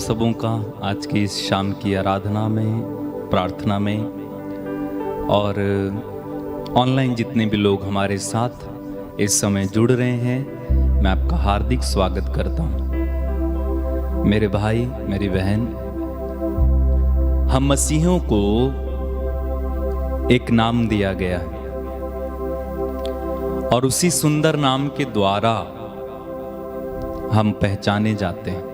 सबों का आज की इस शाम की आराधना में, प्रार्थना में और ऑनलाइन जितने भी लोग हमारे साथ इस समय जुड़ रहे हैं, मैं आपका हार्दिक स्वागत करता हूँ। मेरे भाई, मेरी बहन, हम मसीहों को एक नाम दिया गया है और उसी सुंदर नाम के द्वारा हम पहचाने जाते हैं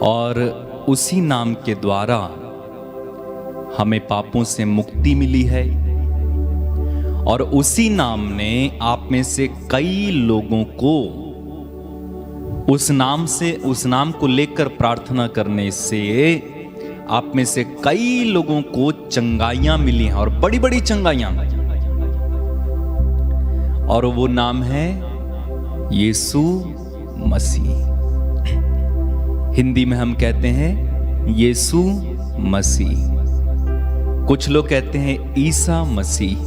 और उसी नाम के द्वारा हमें पापों से मुक्ति मिली है और उसी नाम ने आप में से कई लोगों को उस नाम को लेकर प्रार्थना करने से आप में से कई लोगों को चंगाइयां मिली हैं और बड़ी बड़ी चंगाइयां, और वो नाम है यीशु मसीह। हिंदी में हम कहते हैं यीशु मसीह, कुछ लोग कहते हैं ईसा मसीह,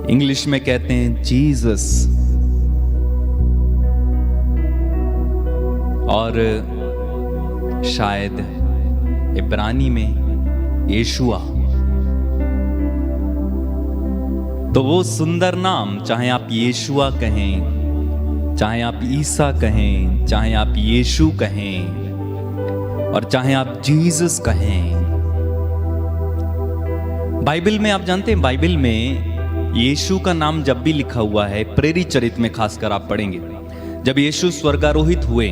इंग्लिश में कहते हैं जीसस, और शायद इब्रानी में यीशुआ। तो वो सुंदर नाम, चाहे आप यीशुआ कहें, चाहे आप ईसा कहें, चाहे आप यीशु कहें और चाहे आप जीसस कहें, बाइबल में आप जानते हैं, बाइबल में यीशु का नाम जब भी लिखा हुआ है, प्रेरित चरित्र में खासकर आप पढ़ेंगे, जब यीशु स्वर्गारोहित हुए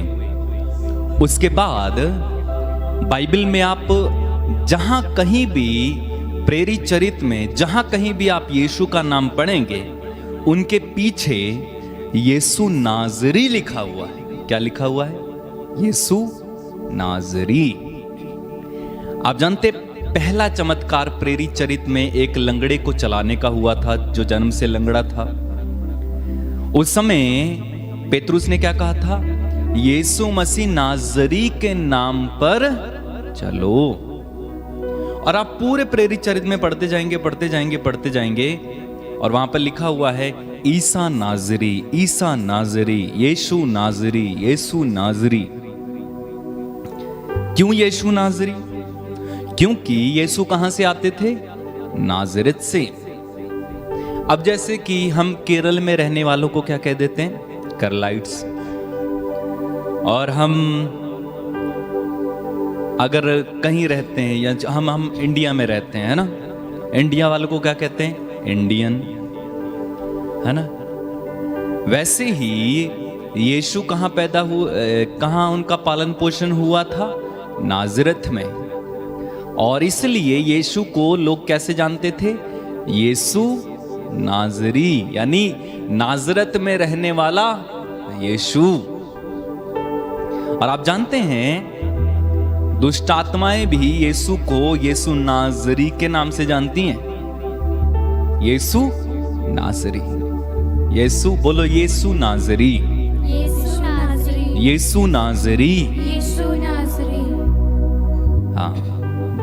उसके बाद बाइबल में आप जहां कहीं भी प्रेरित चरित्र में जहां कहीं भी आप यीशु का नाम पढ़ेंगे, उनके पीछे यीशु नाजरी लिखा हुआ है। क्या लिखा हुआ है? यीशु नाजरी। आप जानते, पहला चमत्कार प्रेरित चरित्र में एक लंगड़े को चलाने का हुआ था, जो जन्म से लंगड़ा था। उस समय पेतरुस ने क्या कहा था? यीशु मसीह नाजरी के नाम पर चलो। और आप पूरे प्रेरित चरित्र में पढ़ते जाएंगे और वहां पर लिखा हुआ है ईसा नाजरी, ईसा नाजरी, यीशु नाजरी, यीशु नाजरी। क्यों यीशु नाजरी? क्योंकि यीशु कहां से आते थे? नाजरेत से। अब जैसे कि हम केरल में रहने वालों को क्या कह देते हैं? करलाइट्स। और हम अगर कहीं रहते हैं या हम इंडिया में रहते हैं, है ना, इंडिया वालों को क्या कहते हैं? इंडियन, है ना। वैसे ही यीशु कहां पैदा हुआ, कहां उनका पालन पोषण हुआ था? नाजरत में। और इसलिए यीशु को लोग कैसे जानते थे? यीशु नाजरी, यानी नाजरत में रहने वाला यीशु। और आप जानते हैं, दुष्ट आत्माएं भी यीशु को यीशु नाजरी के नाम से जानती हैं। यीशु नाजरी, यीशु, बोलो यीशु नाजरी, यीशु नाजरी, यीशु नाजरी, यीशु नाजरी। हाँ,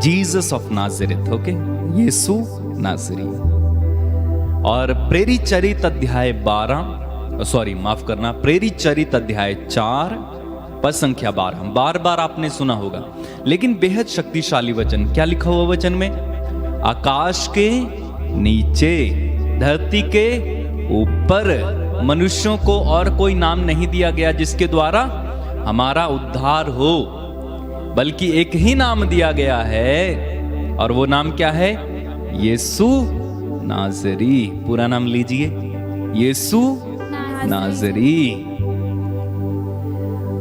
जीसस ऑफ नाजरेथ, ओके, यीशु नाजरी। और प्रेरित चरित्र अध्याय 12, सॉरी माफ करना, प्रेरित चरित्र अध्याय 4 पद संख्या 12, बार बार आपने सुना होगा, लेकिन बेहद शक्तिशाली वचन। क्या लिखा हुआ वचन में? आकाश के नीचे, धरती के ऊपर मनुष्यों को और कोई नाम नहीं दिया गया जिसके द्वारा हमारा उद्धार हो, बल्कि एक ही नाम दिया गया है, और वो नाम क्या है? यीशु नाजरी। पूरा नाम लीजिए, यीशु नाजरी।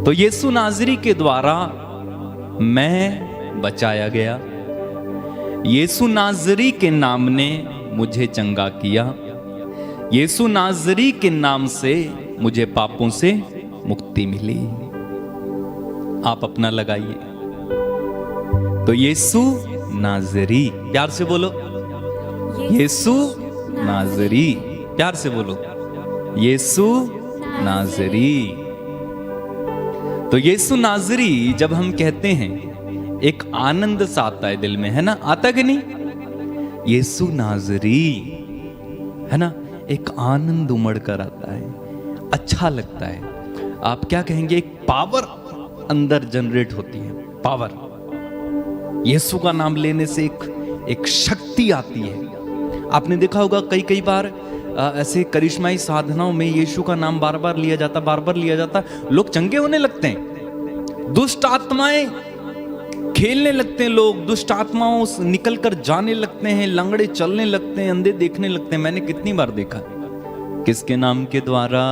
तो यीशु नाजरी के द्वारा मैं बचाया गया। यीशु नाजरी के नाम ने मुझे चंगा किया। यीशु नाजरी के नाम से मुझे पापों से मुक्ति मिली। आप अपना लगाइए। तो यीशु नाजरी, प्यार से बोलो, यीशु नाजरी, प्यार से बोलो, यीशु नाजरी। तो यीशु नाजरी जब हम कहते हैं, एक आनंद सा आता है दिल में, है ना, आता कि नहीं? यीशु नाजरी, है ना, एक आनंद उमड़ कर आता है, अच्छा लगता है। आप क्या कहेंगे, एक पावर अंदर जनरेट होती है, पावर। यीशु का नाम लेने से एक शक्ति आती है। आपने देखा होगा कई बार ऐसे करिश्माई साधनाओं में यीशु का नाम बार बार लिया जाता, लोग चंगे होने लगते हैं, दुष्ट आत्माएं खेलने लगते हैं, लोग दुष्ट आत्माओं से निकल कर जाने लगते हैं, लंगड़े चलने लगते हैं, अंधे देखने लगते हैं। मैंने कितनी बार देखा। किसके नाम के द्वारा?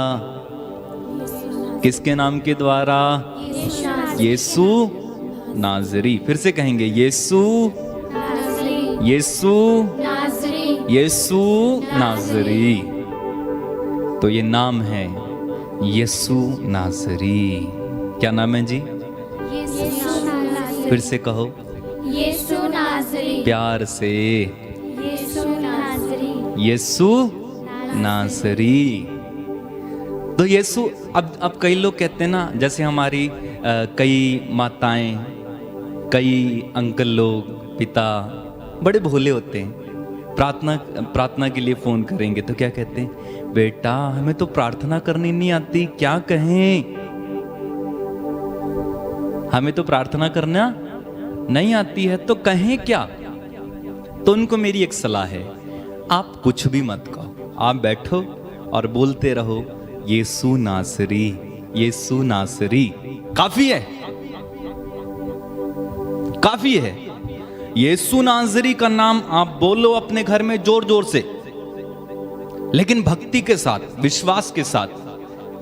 किसके नाम के द्वारा? यीशु नाजरी। फिर से कहेंगे, यीशु यीशु यीशु नाजरी। तो ये नाम है यीशु नाजरी। क्या नाम है जी? फिर से कहो, यीशु नाजरी। प्यार से, यीशु नाजरी। यीशु नासरी। तो यीशु, अब कई लोग कहते हैं ना, जैसे हमारी कई माताएं, कई अंकल लोग, पिता बड़े भोले होते हैं। प्रार्थना के लिए फोन करेंगे तो क्या कहते हैं, बेटा हमें तो प्रार्थना करनी नहीं आती, क्या कहें, हमें तो प्रार्थना करना नहीं आती है, तो कहें क्या? तो उनको मेरी एक सलाह है, आप कुछ भी मत कहो, आप बैठो और बोलते रहो, यीशु नासरी, यीशु नासरी। काफी है, काफी है। यीशु नासरी का नाम आप बोलो अपने घर में जोर जोर से, लेकिन भक्ति के साथ, विश्वास के साथ।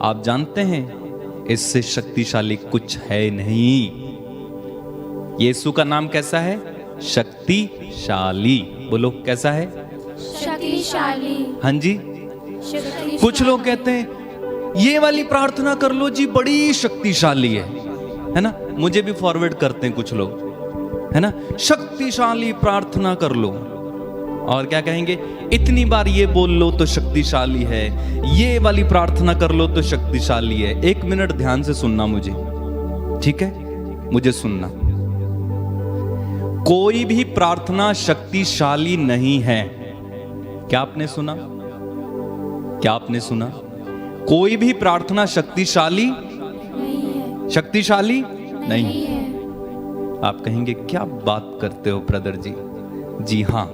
आप जानते हैं इससे शक्तिशाली कुछ है नहीं। यीशु का नाम कैसा है? शक्तिशाली। बोलो कैसा है? शक्तिशाली। हाँ जी। शक्तिशाली। कुछ लोग कहते हैं ये वाली प्रार्थना कर लो जी, बड़ी शक्तिशाली है ना। मुझे भी फॉरवर्ड करते हैं कुछ लोग, है ना, शक्तिशाली प्रार्थना कर लो। और क्या कहेंगे, इतनी बार ये बोल लो तो शक्तिशाली है, ये वाली प्रार्थना कर लो तो शक्तिशाली है। एक मिनट ध्यान से सुनना मुझे, ठीक है? मुझे सुनना। कोई भी प्रार्थना शक्तिशाली नहीं है। क्या आपने सुना? क्या आपने सुना? कोई भी प्रार्थना शक्तिशाली शक्तिशाली नहीं है। आप कहेंगे क्या बात करते हो ब्रदर जी? जी हां,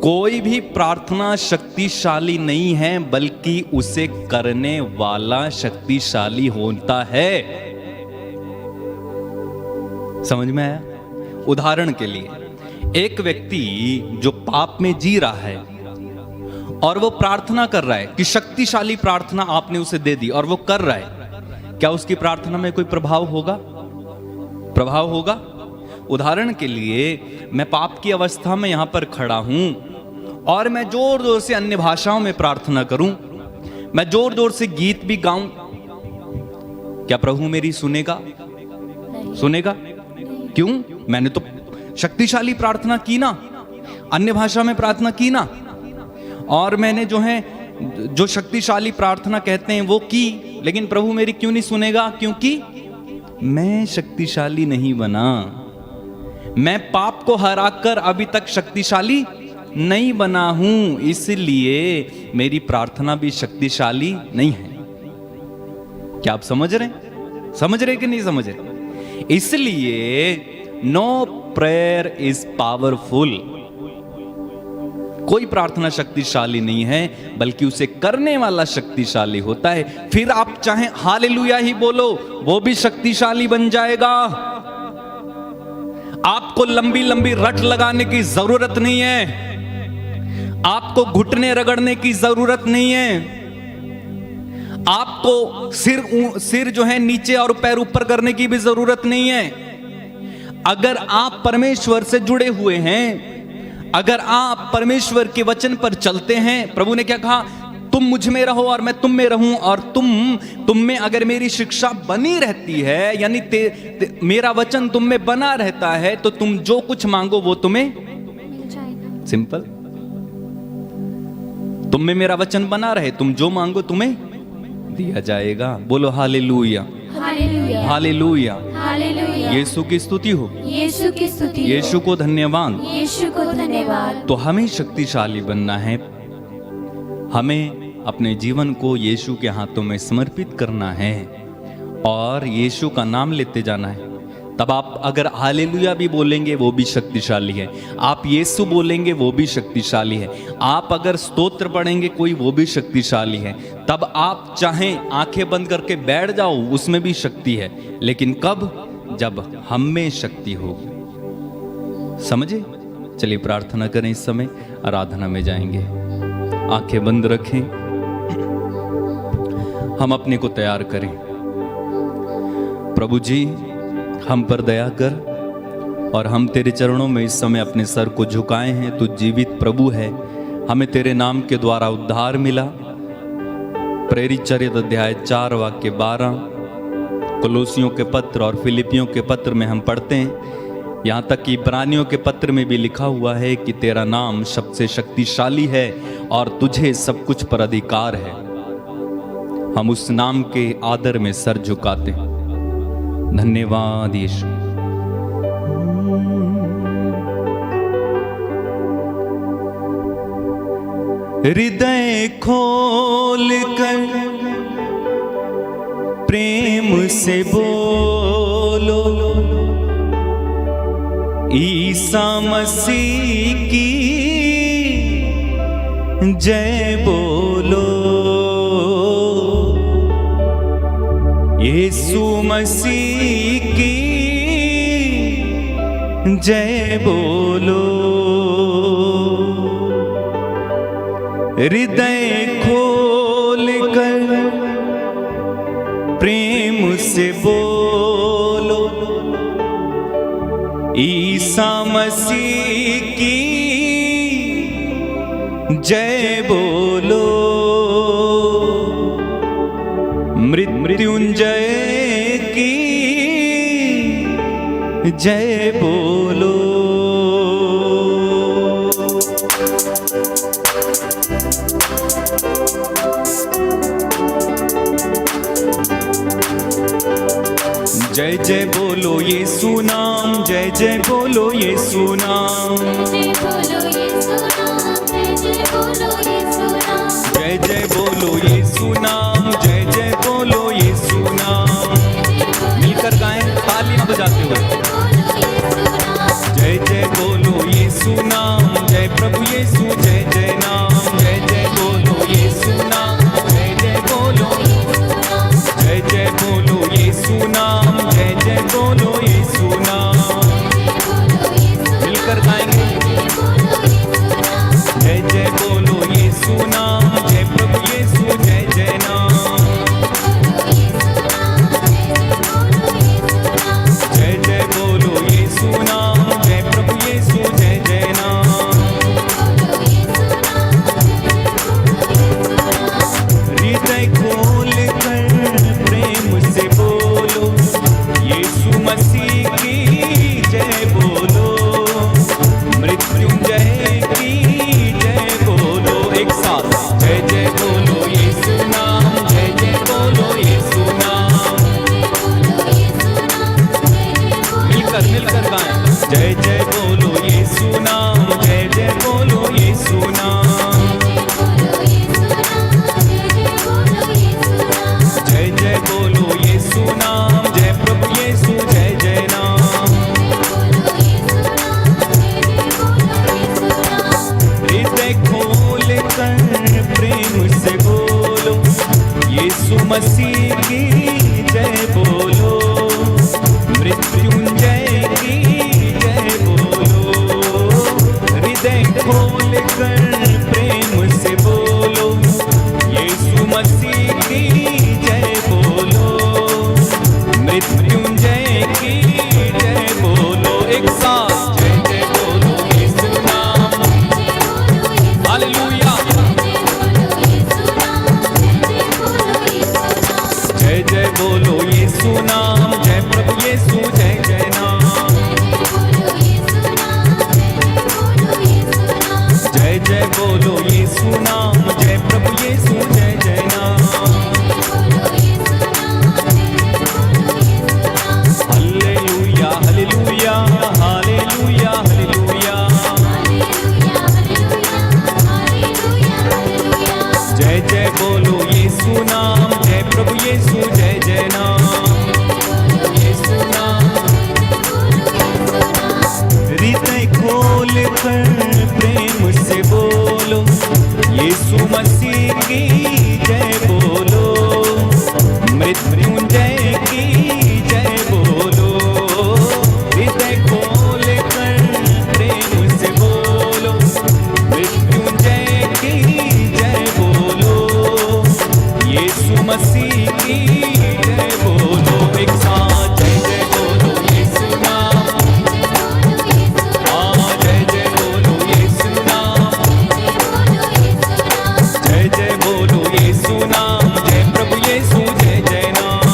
कोई भी प्रार्थना शक्तिशाली नहीं है, बल्कि उसे करने वाला शक्तिशाली होता है। समझ में आया? उदाहरण के लिए, एक व्यक्ति जो पाप में जी रहा है और वो प्रार्थना कर रहा है कि शक्तिशाली प्रार्थना आपने उसे दे दी और वो कर रहा है, क्या उसकी प्रार्थना में कोई प्रभाव होगा? प्रभाव होगा? उदाहरण के लिए, मैं पाप की अवस्था में यहां पर खड़ा हूं और मैं जोर जोर से अन्य भाषाओं में प्रार्थना करूं, मैं जोर जोर से गीत भी गाऊं, क्या प्रभु मेरी सुनेगा? सुनेगा? क्यों? मैंने तो शक्तिशाली प्रार्थना की ना, अन्य भाषा में प्रार्थना की ना, और मैंने जो शक्तिशाली प्रार्थना कहते हैं वो की, लेकिन प्रभु मेरी क्यों नहीं सुनेगा? क्योंकि मैं शक्तिशाली नहीं बना, मैं पाप को हराकर अभी तक शक्तिशाली नहीं बना हूं, इसलिए मेरी प्रार्थना भी शक्तिशाली नहीं है। क्या आप समझ रहे हैं? समझ रहे कि नहीं समझ रहे? इसलिए नो प्रेयर इज पावरफुल। कोई प्रार्थना शक्तिशाली नहीं है, बल्कि उसे करने वाला शक्तिशाली होता है। फिर आप चाहे हालेलुया ही बोलो, वो भी शक्तिशाली बन जाएगा। आपको लंबी लंबी रट लगाने की जरूरत नहीं है, आपको घुटने रगड़ने की जरूरत नहीं है, आपको सिर जो है नीचे और पैर ऊपर करने की भी जरूरत नहीं है। अगर आप परमेश्वर से जुड़े हुए हैं, अगर आप परमेश्वर के वचन पर चलते हैं, प्रभु ने क्या कहा? तुम मुझ में रहो और मैं तुम में रहूं, और तुम में अगर मेरी शिक्षा बनी रहती है, यानी मेरा वचन तुम में बना रहता है, तो तुम जो कुछ मांगो वो तुम्हें सिंपल, तुम में मेरा वचन बना रहे, तुम जो मांगो तुम्हें दिया जाएगा। बोलो hallelujah, hallelujah, hallelujah, hallelujah. Yeshu की स्तुति हो, यीशु की स्तुति हो, यीशु को धन्यवाद। यीशु को धन्यवाद। तो हमें शक्तिशाली बनना है, हमें अपने जीवन को यीशु के हाथों में समर्पित करना है और यीशु का नाम लेते जाना है। तब आप अगर हालेलुया भी बोलेंगे वो भी शक्तिशाली है, आप यीशु बोलेंगे वो भी शक्तिशाली है, आप अगर स्तोत्र पढ़ेंगे कोई वो भी शक्तिशाली है। तब आप चाहें आंखें बंद करके बैठ जाओ, उसमें भी शक्ति है, लेकिन कब? जब हम में शक्ति होगी। समझे? चलिए प्रार्थना करें, इस समय आराधना में जाएंगे। आंखें बंद रखें, हम अपने को तैयार करें। प्रभु जी हम पर दया कर और हम तेरे चरणों में इस समय अपने सर को झुकाए हैं। तू जीवित प्रभु है, हमें तेरे नाम के द्वारा उद्धार मिला। प्रेरित चरित्र अध्याय 4 वाक्य 12, कोलोसियों के पत्र और फिलिपियों के पत्र में हम पढ़ते हैं, यहाँ तक कि इब्रानियों के पत्र में भी लिखा हुआ है कि तेरा नाम सबसे शक्तिशाली है और तुझे सब कुछ पर अधिकार है। हम उस नाम के आदर में सर झुकाते हैं। धन्यवाद यीशु। हृदय खोल कर प्रेम से बोलो, ईसा मसीह की जय बोलो, यीशु मसीह की जय बोलो। हृदय खोल कर प्रेम से बोलो, ईसा मसीह की जय बोलो, मृत्युंजय की जय बोलो। जय जय बोलो यीशु नाम, जय जय बोलो यीशु नाम, जय बोलो यीशु नाम, जय बोलो यीशु नाम, जय जय बोलो यीशु नाम, जय जय बोलो यीशु नाम। मिलकर गाएं तालियां बजाते हुए। जय जय बोलो यीशु नाम, जय प्रभु यीशु, जय जय नाम, जय जय बोलो यीशु नाम, जय जय बोलो, जय जय बोलो यीशु नाम, जय जय बोलो यीशु नाम। मिलकर गाएंगे। जय जय बोलो यीशु नाम, जय प्रभु यीशु, जय जय नाम, जय जय बोलो यीशु नाम, जय प्रभु यीशु, जय जय नाम। हृदय खोल कर प्रेम से बोलो, यीशु मसीह की जय बोलो, मृत्युंजय की जय बोलो। एक साथ जय जय बोलो यीशु नाम, जय जय बोलो यीशु नाम। मिलकर मिलकर गाएं। जय जय बोलो यीशु नाम, जय जय बोलो यीशु नाम, जय जय बोलो यीशु नाम, जय प्रभु यीशु, जय जय नाम। हृदय खोल कर प्रेम से बोलो, यीशु मसीह की जय बोलो, मृत्युंजय की जय बोलो। हृदय खोल कर प्रेम से बोलो, यीशु मसीह की जय बोलो, मृत्युंजय की जय बोलो। एक साथ जय जय बोलो यीशु नाम, हालेलुया। जय जय बोलो यीशु नाम, जय प्रभु यीशु, जय जय नाम, जय जय बोलो यीशु नाम, जय प्रभु यीशु, जय जय नाम। Hallelujah hallelujah hallelujah hallelujah. जय जय मृत्युंजय की जय बोलो, हृदय खोल कर प्रेम से बोलो, मृत्युंजय की जय बोलो, यीशु मसीह की जय बोलो। एक साथ जय जय बोलो यीशु नाम, हाँ जय जय बोलो यीशु नाम, जय जय बोलो यीशु नाम, जय प्रभु यीशु जय जय नाम,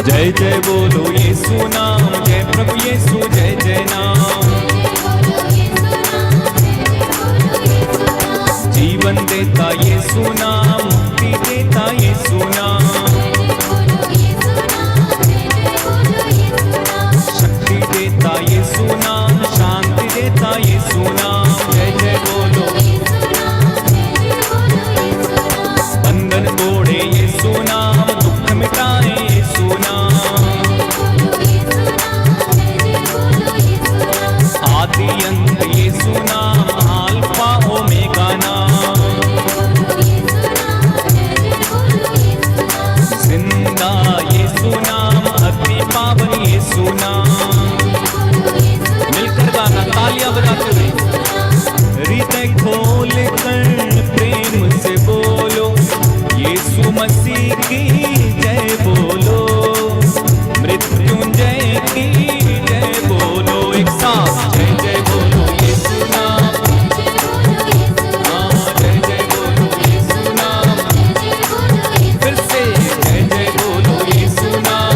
जय जय बोलो यीशु नाम, जय प्रभु यीशु जय जय नाम। जीवन देता यीशु नाम, मुक्ति देता यीशु नाम, शक्ति देता यीशु नाम, शांति देता यीशु नाम। जय जय बोलो, बंधन तोड़े यीशु नाम, दुख मिटाए यीशु नाम, आदि अंत यीशु नाम, अल्फा ओमेगा नाम, जिंदा यीशु नाम, अति पावन यीशु नाम। मिलकर गाना तालियां बजाते हुए, हृदय खोल कर प्रेम से बोलो, यीशु मसीह की जय बोलो, मृत्युंजय की जय बोलो। एक साथ जय जय बोलो यीशु नाम, हाँ जय जय बोलो यीशु नाम, फिर से जय जय बोलो यीशु नाम,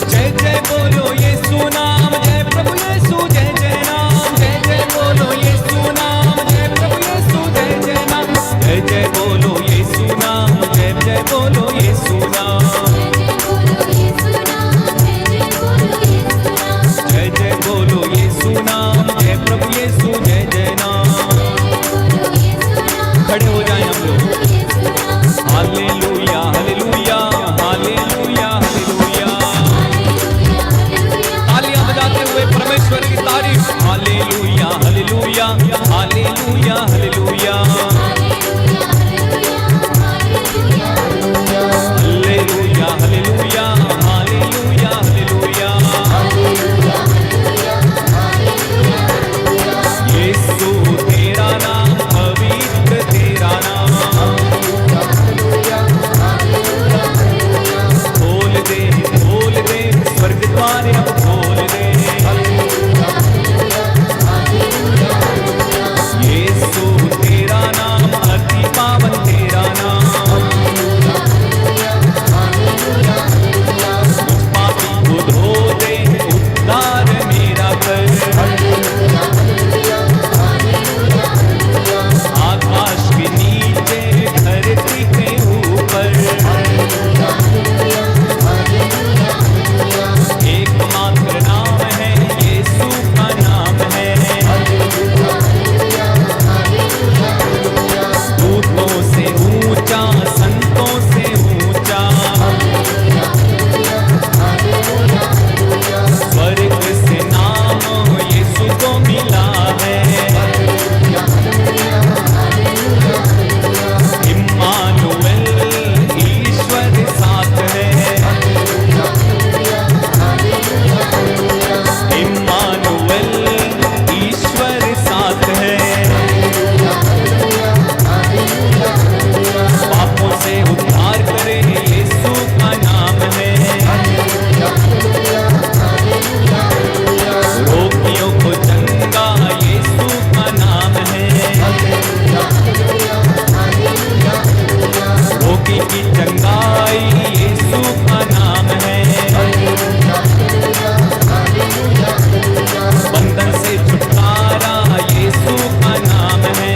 जय जय बोलो यीशु नाम, जय प्रभु यीशु जय जय नाम, जय जय बोलो यीशु नाम, जय प्रभु यीशु जय जय नाम, जय जय बोलो यीशु नाम, जय जय बोलो यीशु नाम, जय जय बोलो यीशु नाम, जय प्रभु यीशु जय जय नाम। खड़े हो जाएं हम लोग, हालेलुया हालेलुया हालेलुया हालेलुया, तालियां बजाते हुए परमेश्वर की तारीफ। Hallelujah hallelujah hallelujah hallelujah, hallelujah hallelujah hallelujah hallelujah, Yeshu तेरा नाम पवित्र, तेरा नाम खोल दे स्वर्ग द्वार अब खोल दे, यीशु तेरा नाम अति पावन, तेरा नाम मुझ पापी को धो दे, उद्धार मेरा कर, आकाश के नीचे धरती के ऊपर, एकमात्र नाम है यीशु का नाम है, दूतों से ऊंचा, संतों से ऊंचा, स्वर्ग से नाम यीशु को मिला है, इम्मानुएल ईश्वर साथ है, इम्मानुएल ईश्वर साथ है, पापों से उद्धार करे यीशु का नाम है, रोगियों को चंगा यीशु का नाम है, रोगी की चंगाई यीशु का नाम है, बंधन से छुटकारा यीशु का नाम है,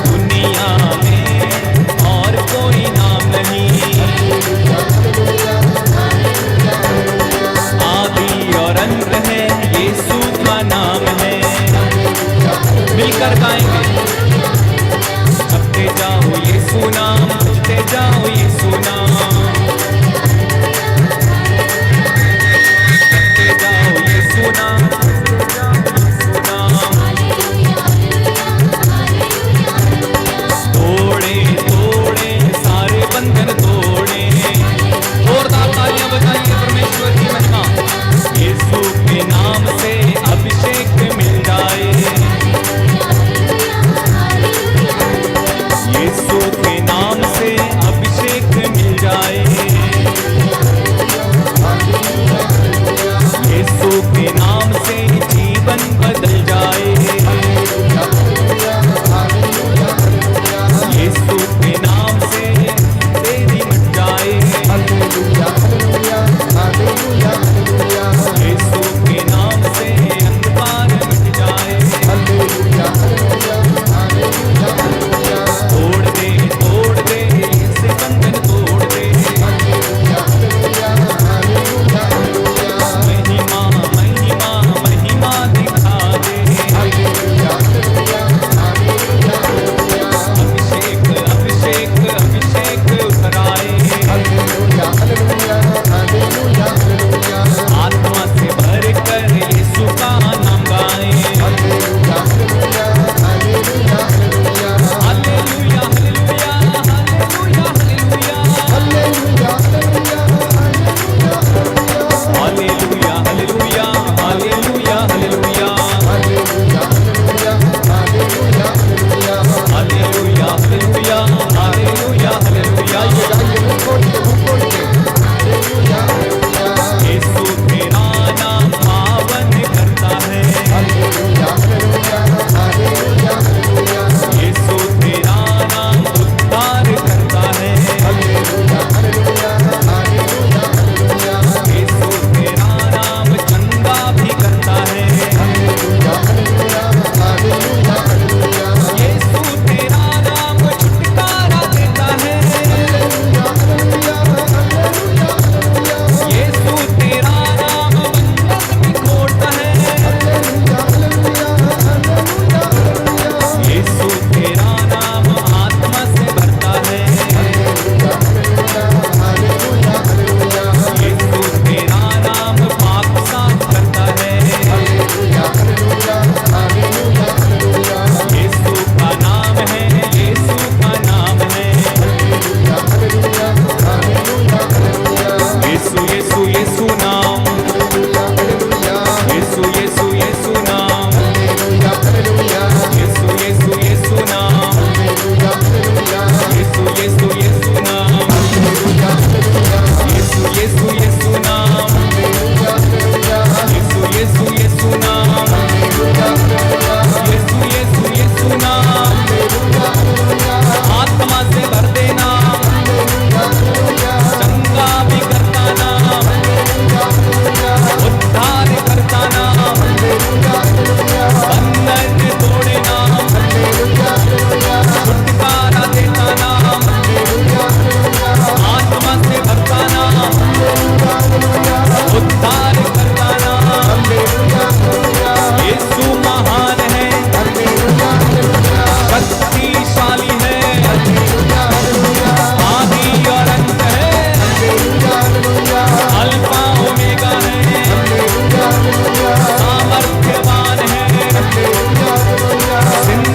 दुनिया में और कोई नाम नहीं, आदि और अंत है यीशु का नाम है। मिलकर गाएंगे, जपते जाओ यीशु नाम, जपते जाओ यीशु नाम, जपते जाओ यीशु नाम, जपते जाओ यीशु नाम,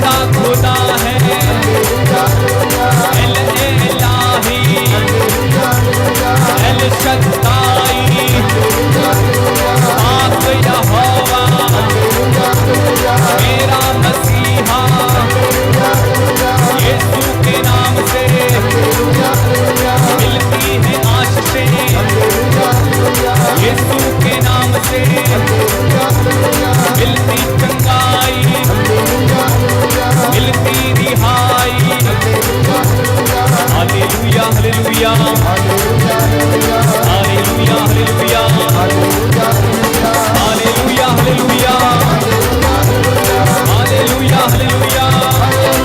खुदा खुदा है, एल इलाही, एल शद्दाई, पाक यहोवा, मेरा मसीहा, यीशु के नाम से मिलती है आशीषें, यीशु के नाम से मिलती चंगाई, मिलती रिहाई। Hallelujah hallelujah hallelujah hallelujah hallelujah hallelujah hallelujah hallelujah hallelujah hallelujah hallelujah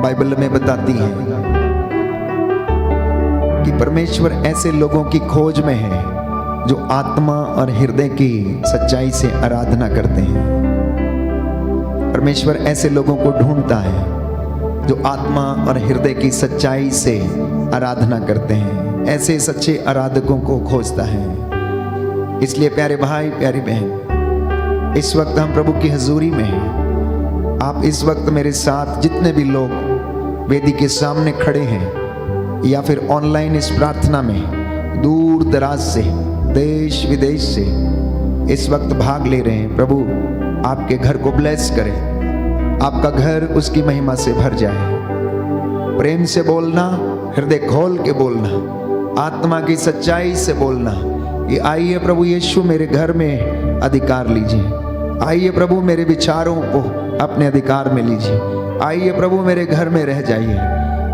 Bible में बताती है कि परमेश्वर ऐसे लोगों की खोज में है जो आत्मा और हृदय की सच्चाई से आराधना करते हैं। परमेश्वर ऐसे लोगों को ढूंढता है जो आत्मा और हृदय की सच्चाई से आराधना करते हैं। ऐसे सच्चे आराधकों को खोजता है। इसलिए प्यारे भाई प्यारी बहन, इस वक्त हम प्रभु की हजूरी में हैं। आप इस वक्त मेरे साथ जितने भी लोग वेदी के सामने खड़े हैं या फिर ऑनलाइन इस प्रार्थना में दूर दराज से, देश विदेश से इस वक्त भाग ले रहे हैं, प्रभु आपके घर को ब्लेस करे, आपका घर उसकी महिमा से भर जाए। प्रेम से बोलना, हृदय खोल के बोलना, आत्मा की सच्चाई से बोलना कि आइए प्रभु यीशु मेरे घर में अधिकार लीजिए। आइए प्रभु मेरे विचारों को अपने अधिकार में लीजिए। आइए प्रभु मेरे घर में रह जाइए।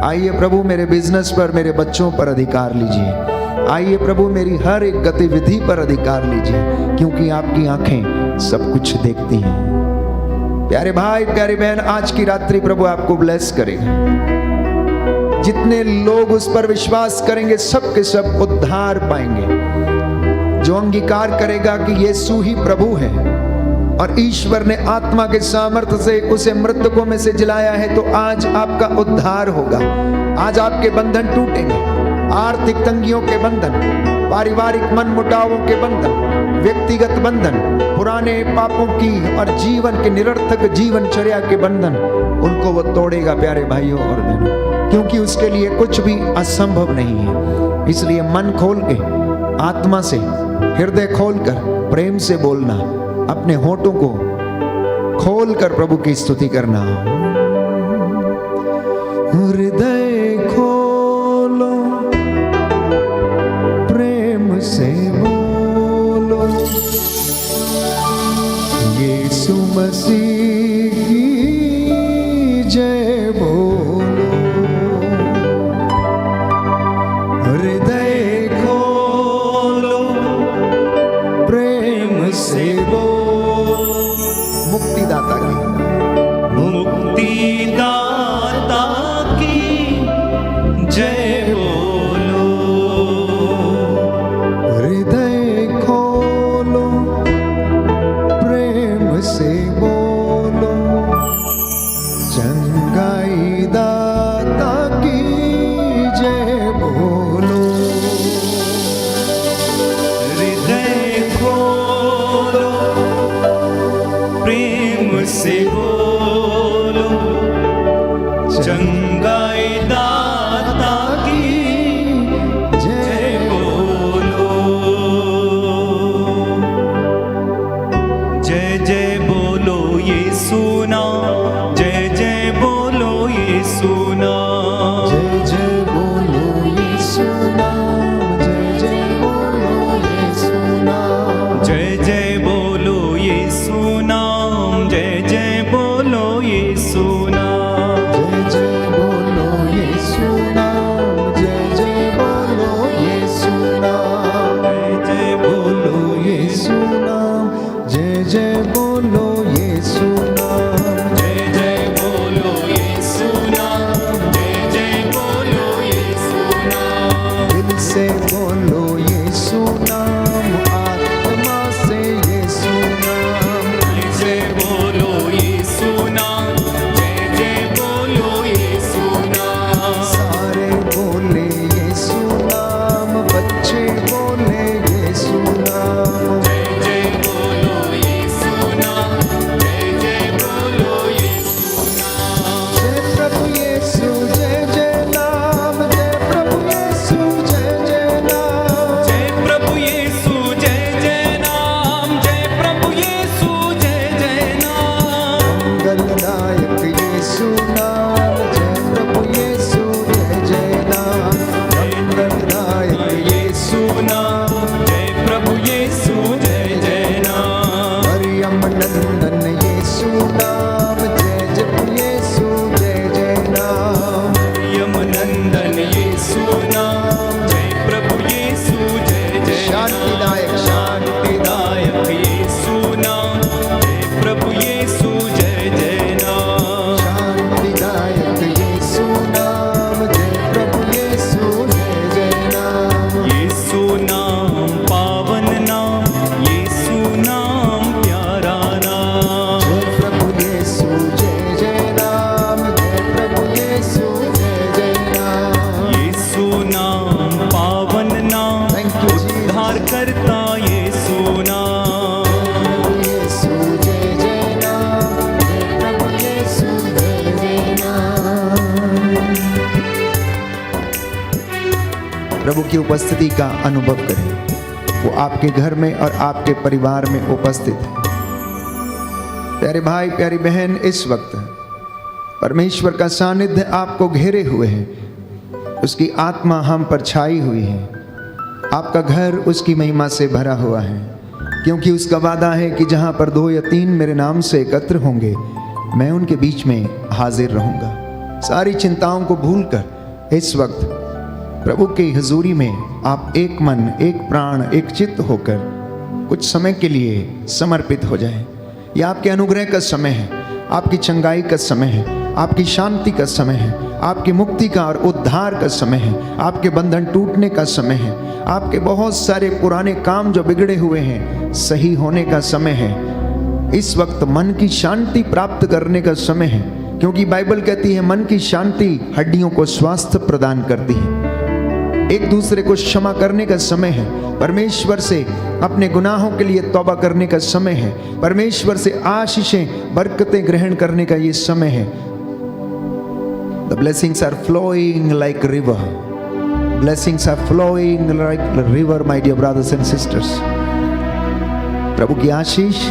आइए प्रभु मेरे बिजनेस पर, मेरे बच्चों पर अधिकार लीजिए। आइए प्रभु मेरी हर एक गतिविधि पर अधिकार लीजिए, क्योंकि आपकी आंखें सब कुछ देखती हैं। प्यारे भाई प्यारी बहन, आज की रात्रि प्रभु आपको ब्लेस करेगा। जितने लोग उस पर विश्वास करेंगे सब के सब उद्धार पाएंगे। जो अंगीकार करेगा कि यीशु ही प्रभु है और ईश्वर ने आत्मा के सामर्थ्य से उसे मृतकों में से जिलाया है, तो आज आपका उद्धार होगा। आज आपके बंधन टूटेंगे, आर्थिक तंगियों के बंधन, पारिवारिक मनमुटावों के बंधन, व्यक्तिगत बंधन, पुराने पापों की और जीवन के निरर्थक जीवनचर्या के बंधन, उनको वो तोड़ेगा प्यारे भाइयों और बहनों, क्योंकि उसके लिए कुछ भी असंभव नहीं है। इसलिए मन खोल के, आत्मा से, हृदय खोलकर प्रेम से बोलना, अपने होठों को खोल कर प्रभु की स्तुति करना। हृदय खोलो, प्रेम से बोलो, यीशु मसीह की जय बोलो। हृदय खोलो, प्रेम से बोलो, मुक्तिदाता की, मुक्तिदाता की जय बोलो। हृदय खोलो, प्रेम से बोलो, चंगाई दाता की जय बोलो। हृदय खोलो, प्रेम से बोलो, चंगाई दाता की जय बोलो। जय जय बोलो यीशु नाम, जय जय बोलो यीशु नाम। जय जय बोलो यीशु नाम, जय जय बोलो यीशु नाम। जय जय बोलो यीशु नाम, जय जय बोलो यीशु नाम। जय जय बोलो यीशु नाम, जय जय बोलो यीशु नाम। जय जय बोलो यीशु नाम, जय जय बोलो यीशु नाम। जय जय बोलो यीशु नाम, जय जय बोलो यीशु नाम। दिल से बोलो यीशु नाम, आत्मा से यीशु नाम। दिल से बोलो यीशु नाम, जय जय बोलो यीशु नाम। सारे बोले यीशु नाम, बच्चे बोले यीशु नाम। जय जय बोलो यीशु नाम, जय जय बोलो यीशु नाम। जय प्रभु यीशु, जय जय नाम, जय प्रभु यीशु, जय जय नाम। जय प्रभु यीशु, जय जय नाम, जय प्रभु यीशु, जय जय नाम। मंगलदायक यीशु नाम, जय प्रभु यीशु, जय जय नाम। मंगलदायक यीशु नाम, जय प्रभु यीशु, जय जय नाम। मरियम नंदन यीशु नाम, जय जय यीशु, जय जय नाम। यम नंदन यीशु नाम, जय प्रभु यीशु, जय जय शांतिदायक, शांतिदायक यीशु नाम, जय प्रभु यीशु, जय जय नाम। शांतिदायक यीशु नाम, जय प्रभु यीशु, जय जय नाम। यीशु नाम पावन नाम, यीशु नाम प्यारा नाम। जय प्रभु यीशु, जय जय नाम, जय प्रभु यीशु, जय जय नाम। यीशु नाम पावन नाम, Thank you, Jesus. उद्धार करता यीशु नाम। यीशु, जय जय नाम, जय प्रभु यीशु, जय जय नाम। प्रभु की उपस्थिति का अनुभव करें। वो आपके घर में और आपके परिवार में उपस्थित है। प्यारे भाई, प्यारी बहन, इस वक्त परमेश्वर का सानिध्य आपको घेरे हुए है। उसकी आत्मा हम पर छाई हुई है। आपका घर उसकी महिमा से भरा हुआ है, क्योंकि उसका वादा है कि जहाँ पर 2 या 3 मेरे नाम से एकत्र होंगे, मैं उनके बीच में हाजिर रहूँगा। सारी चिंताओं को भूलकर इस वक्त प्रभु की हजूरी में आप एक मन, एक प्राण, एक चित्त होकर कुछ समय के लिए समर्पित हो जाएं। यह आपके अनुग्रह का समय है, आपकी चंगाई का समय है, आपकी शांति का समय है, आपकी मुक्ति का और उद्धार का समय है, आपके बंधन टूटने का समय है, आपके बहुत सारे पुराने काम जो बिगड़े हुए हैं सही होने का समय है। इस वक्त मन की शांति प्राप्त करने का समय है, क्योंकि बाइबल कहती है मन की शांति हड्डियों को स्वास्थ्य प्रदान करती है। एक दूसरे को क्षमा करने का समय है। परमेश्वर से अपने गुनाहों के लिए तौबा करने का समय है। परमेश्वर से आशीषें, बरकतें ग्रहण करने का ये समय है। The blessings are flowing like river. Blessings are flowing like river, my dear brothers and sisters. प्रभु की आशीष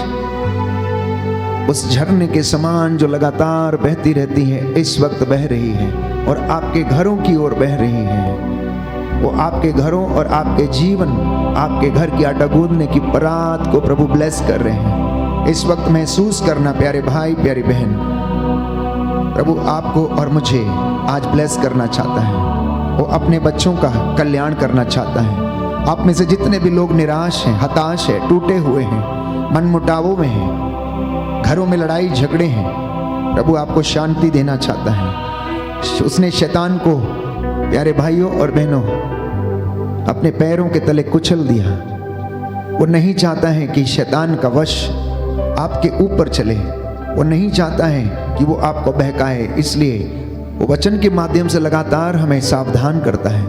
उस झरने के समान जो लगातार बहती रहती है, इस वक्त बह रही है और आपके घरों की ओर बह रही है। वो आपके घरों और आपके जीवन, आपके घर की आटा गूंदने की परात को प्रभु ब्लेस कर रहे हैं। इस वक्त महसूस करना प्यारे भाई प्यारी बहन, प्रभु आपको और मुझे आज ब्लेस करना चाहता है। वो अपने बच्चों का कल्याण करना चाहता है। आप में से जितने भी लोग निराश हैं, हताश हैं, टूटे हुए हैं, मनमुटावों में हैं, घरों में लड़ाई झगड़े हैं, प्रभु आपको शांति देना चाहता है। उसने शैतान को प्यारे भाइयों और बहनों अपने पैरों के तले कुचल दिया। वो नहीं चाहता है कि शैतान का वश आपके ऊपर चले। वो नहीं चाहता है कि वो आपको बहकाए। इसलिए वो वचन के माध्यम से लगातार हमें सावधान करता है।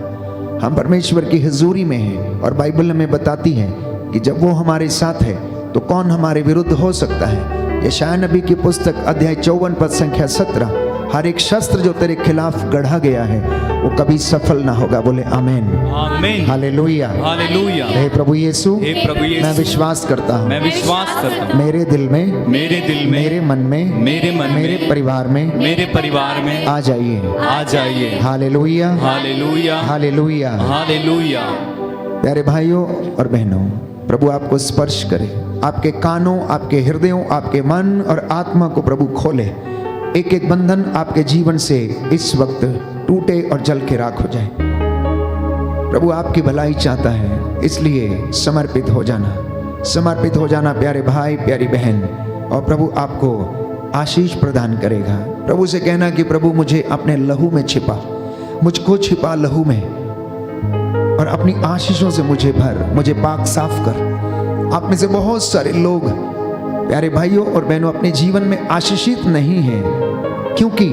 हम परमेश्वर की हुजूरी में हैं और बाइबल हमें बताती है कि जब वो हमारे साथ है तो कौन हमारे विरुद्ध हो सकता है। यशायाह नबी की पुस्तक अध्याय 54 पद संख्या 17, हर एक शस्त्र जो तेरे खिलाफ गढ़ा गया है वो कभी सफल ना होगा। बोले आमीन, आमीन, हालेलुया, हालेलुया। हे प्रभु यीशु, हे प्रभु यीशु, मैं विश्वास करता हूँ, मैं विश्वास करता हूँ, मेरे दिल में, मेरे मन में, मेरे परिवार में आ जाइए, आ जाइए। Hallelujah, hallelujah, hallelujah, hallelujah. प्यारे भाइयों और बहनों, प्रभु आपको स्पर्श करे, आपके कानों, आपके हृदयों, आपके मन और आत्मा को प्रभु खोले। एक एक बंधन आपके जीवन से इस वक्त टूटे और जल के राख हो जाए। प्रभु आपकी भलाई चाहता है, इसलिए समर्पित हो जाना प्यारे भाई प्यारी बहन, और प्रभु आपको आशीष प्रदान करेगा। प्रभु से कहना कि प्रभु मुझे अपने लहू में छिपा, मुझको छिपा लहू में, और अपनी आशीषों से मुझे भर, मुझे पाक साफ कर। आप में से बहुत सारे लोग प्यारे भाइयों और बहनों अपने जीवन में आशीषित नहीं हैं, क्योंकि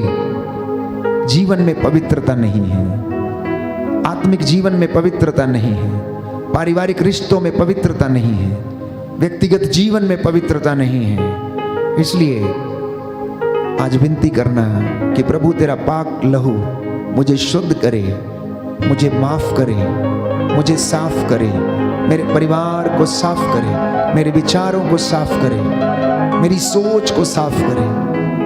जीवन में पवित्रता नहीं है, आत्मिक जीवन में पवित्रता नहीं है, पारिवारिक रिश्तों में पवित्रता नहीं है, व्यक्तिगत जीवन में पवित्रता नहीं है। इसलिए आज विनती करना कि प्रभु तेरा पाक लहू मुझे शुद्ध करे, मुझे माफ करे, मुझे साफ करे, मेरे परिवार को साफ करे, मेरे विचारों को साफ करे, मेरी सोच को साफ करे,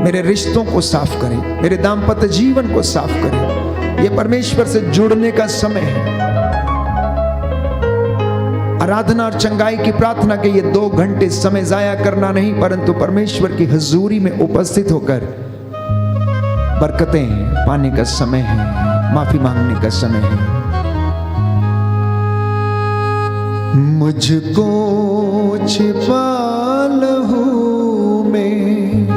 मेरे रिश्तों को साफ करे, मेरे दाम्पत्य जीवन को साफ करे। ये परमेश्वर से जुड़ने का समय है। आराधना और चंगाई की प्रार्थना के ये 2 घंटे समय जाया करना नहीं, परंतु परमेश्वर की हुजूरी में उपस्थित होकर बरकतें पाने का समय है, माफी मांगने का समय है। मुझको छिपा लहू में,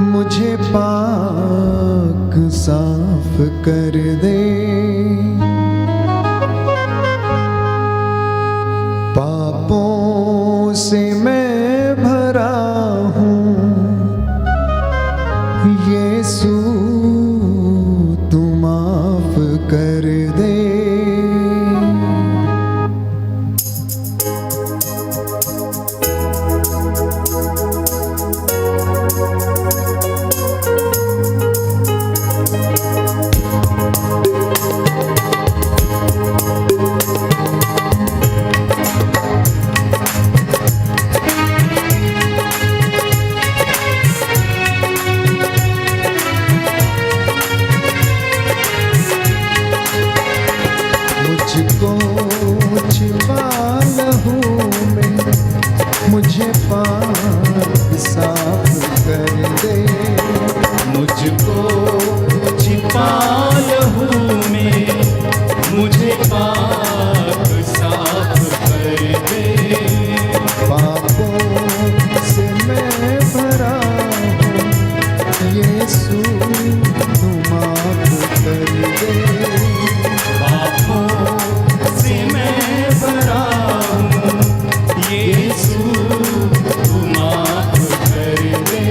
मुझे पाक साफ कर दे, पापों से मैं भरा हूँ, यीशु तू माफ कर दे। मुझको छिपा लहू में, मुझे पाक साफ कर दे, मुझको छिपा लहू में, मुझे पाक साफ कर दे, पापों से मैं भरा हूँ, यीशु तू माफ कर दे, पापों से मैं भरा हूँ, यीशु तू माफ कर दे।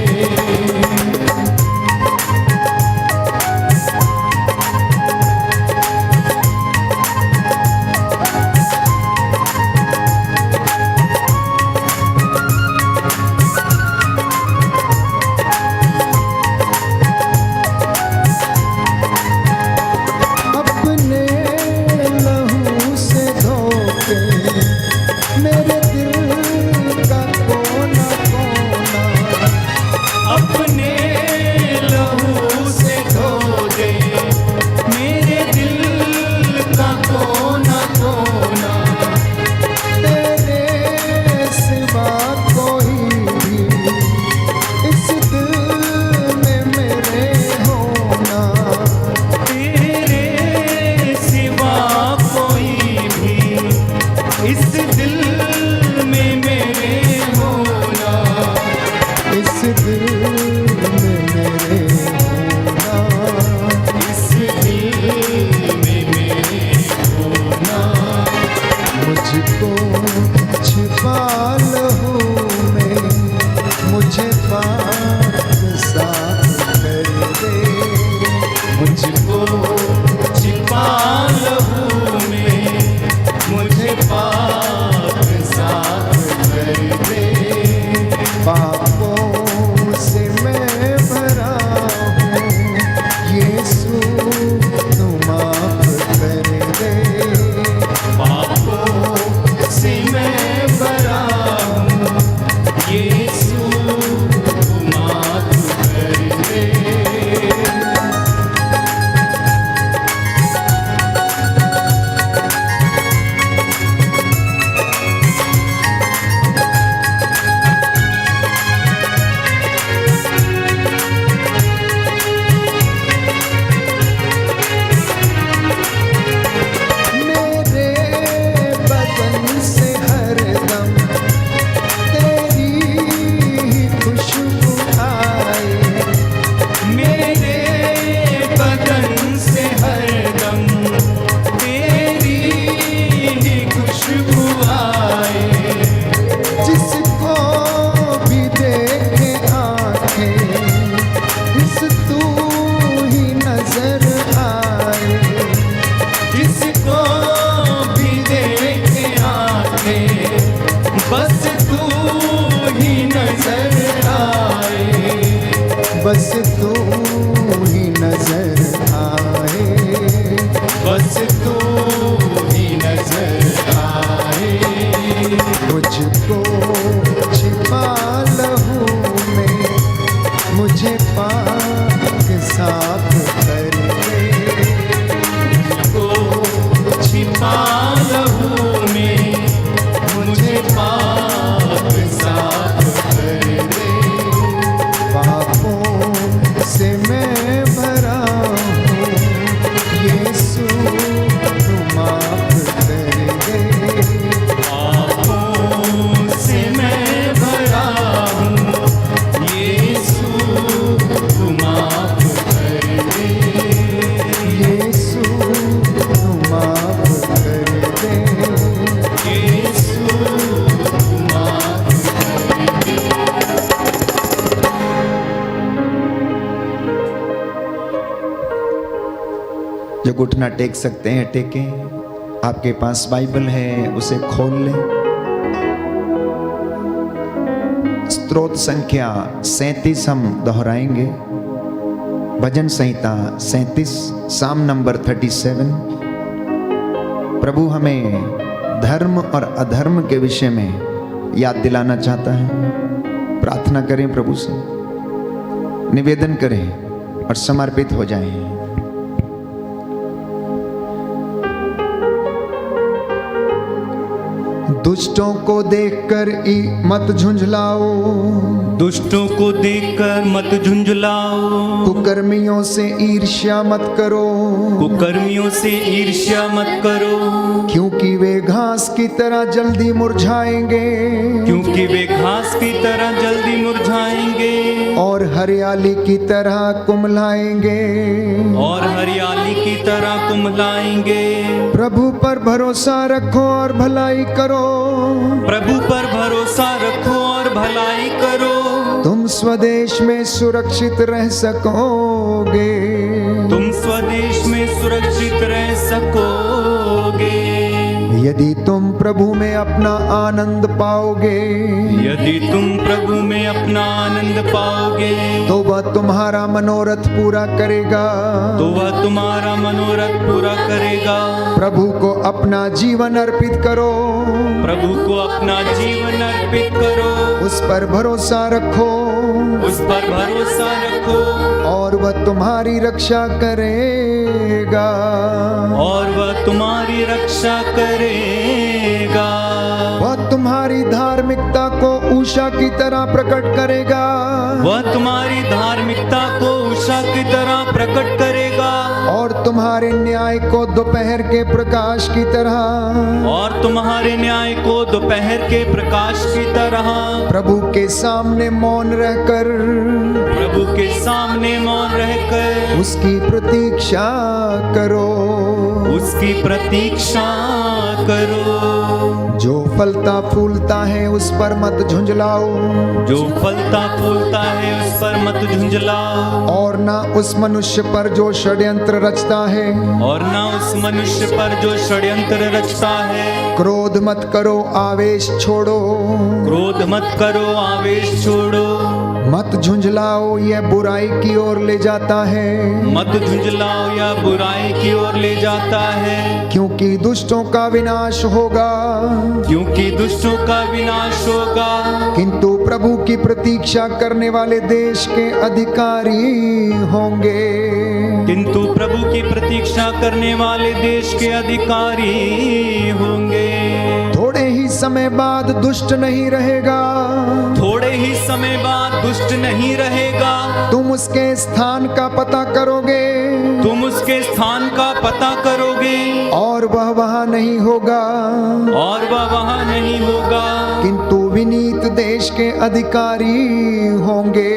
लोग घुटना टेक सकते हैं, टेकें। आपके पास बाइबल है उसे खोल लें। स्तोत्र संख्या 37 हम दोहराएंगे। भजन संहिता 37, साम नंबर 37। प्रभु हमें धर्म और अधर्म के विषय में याद दिलाना चाहता है। प्रार्थना करें, प्रभु से निवेदन करें और समर्पित हो जाएं। दुष्टों को देखकर मत झुंझलाओ, दुष्टों को देखकर मत झुंझलाओ, कुकर्मियों से ईर्ष्या मत करो, कुकर्मियों से ईर्ष्या मत करो, क्योंकि वे घास की तरह जल्दी मुरझाएंगे, क्योंकि वे घास की तरह जल्दी मुरझाएंगे और हरियाली की तरह कुम्हलाएंगे, और हरियाली की तरह कुम्हलाएंगे। प्रभु पर भरोसा रखो और भलाई करो, प्रभु पर भरोसा रखो और भलाई करो, तुम स्वदेश में सुरक्षित रह सकोगे, तुम स्वदेश में सुरक्षित रह सकोगे। यदि तुम प्रभु में अपना आनंद पाओगे, यदि तुम प्रभु में अपना आनंद पाओगे, तो वह तुम्हारा मनोरथ पूरा करेगा, तो वह तुम्हारा मनोरथ पूरा करेगा। प्रभु को अपना जीवन अर्पित करो, प्रभु को अपना जीवन अर्पित करो, उस पर भरोसा रखो, उस पर भरोसा रखो, और वह तुम्हारी रक्षा करेगा, और वह तुम्हारी रक्षा करेगा। वह तुम्हारी धार्मिकता को उषा की तरह प्रकट करेगा, वह तुम्हारी धार्मिकता को उषा की तरह प्रकट करेगा, और तुम्हारे न्याय को दोपहर के प्रकाश की तरह, और तुम्हारे न्याय को दोपहर के प्रकाश की तरह। प्रभु के सामने मौन रहकर, प्रभु के सामने मौन रहकर उसकी प्रतीक्षा करो, उसकी प्रतीक्षा करो। जो फलता फूलता है उस पर मत झुंझलाओ, जो फलता फूलता है उस पर मत झुंझलाओ, और ना उस मनुष्य पर जो षड्यंत्र रचता है, और ना उस मनुष्य पर जो षड्यंत्र रचता है। क्रोध मत करो, आवेश छोड़ो, क्रोध मत करो, आवेश छोड़ो, मत झुंझलाओ, यह बुराई की ओर ले जाता है, मत झुंझलाओ, यह बुराई की ओर ले जाता है। क्योंकि दुष्टों का विनाश होगा, क्योंकि दुष्टों का विनाश होगा, किंतु प्रभु की प्रतीक्षा करने वाले देश के अधिकारी होंगे, किंतु प्रभु की प्रतीक्षा करने वाले देश के अधिकारी होंगे। थोड़े ही समय बाद दुष्ट नहीं रहेगा, थोड़े ही समय बाद दुष्ट नहीं रहेगा, तुम उसके स्थान का पता करोगे, तुम उसके स्थान का पता करोगे, और वह वहां नहीं होगा, और वह वहां नहीं होगा, किंतु विनीत देश के अधिकारी होंगे,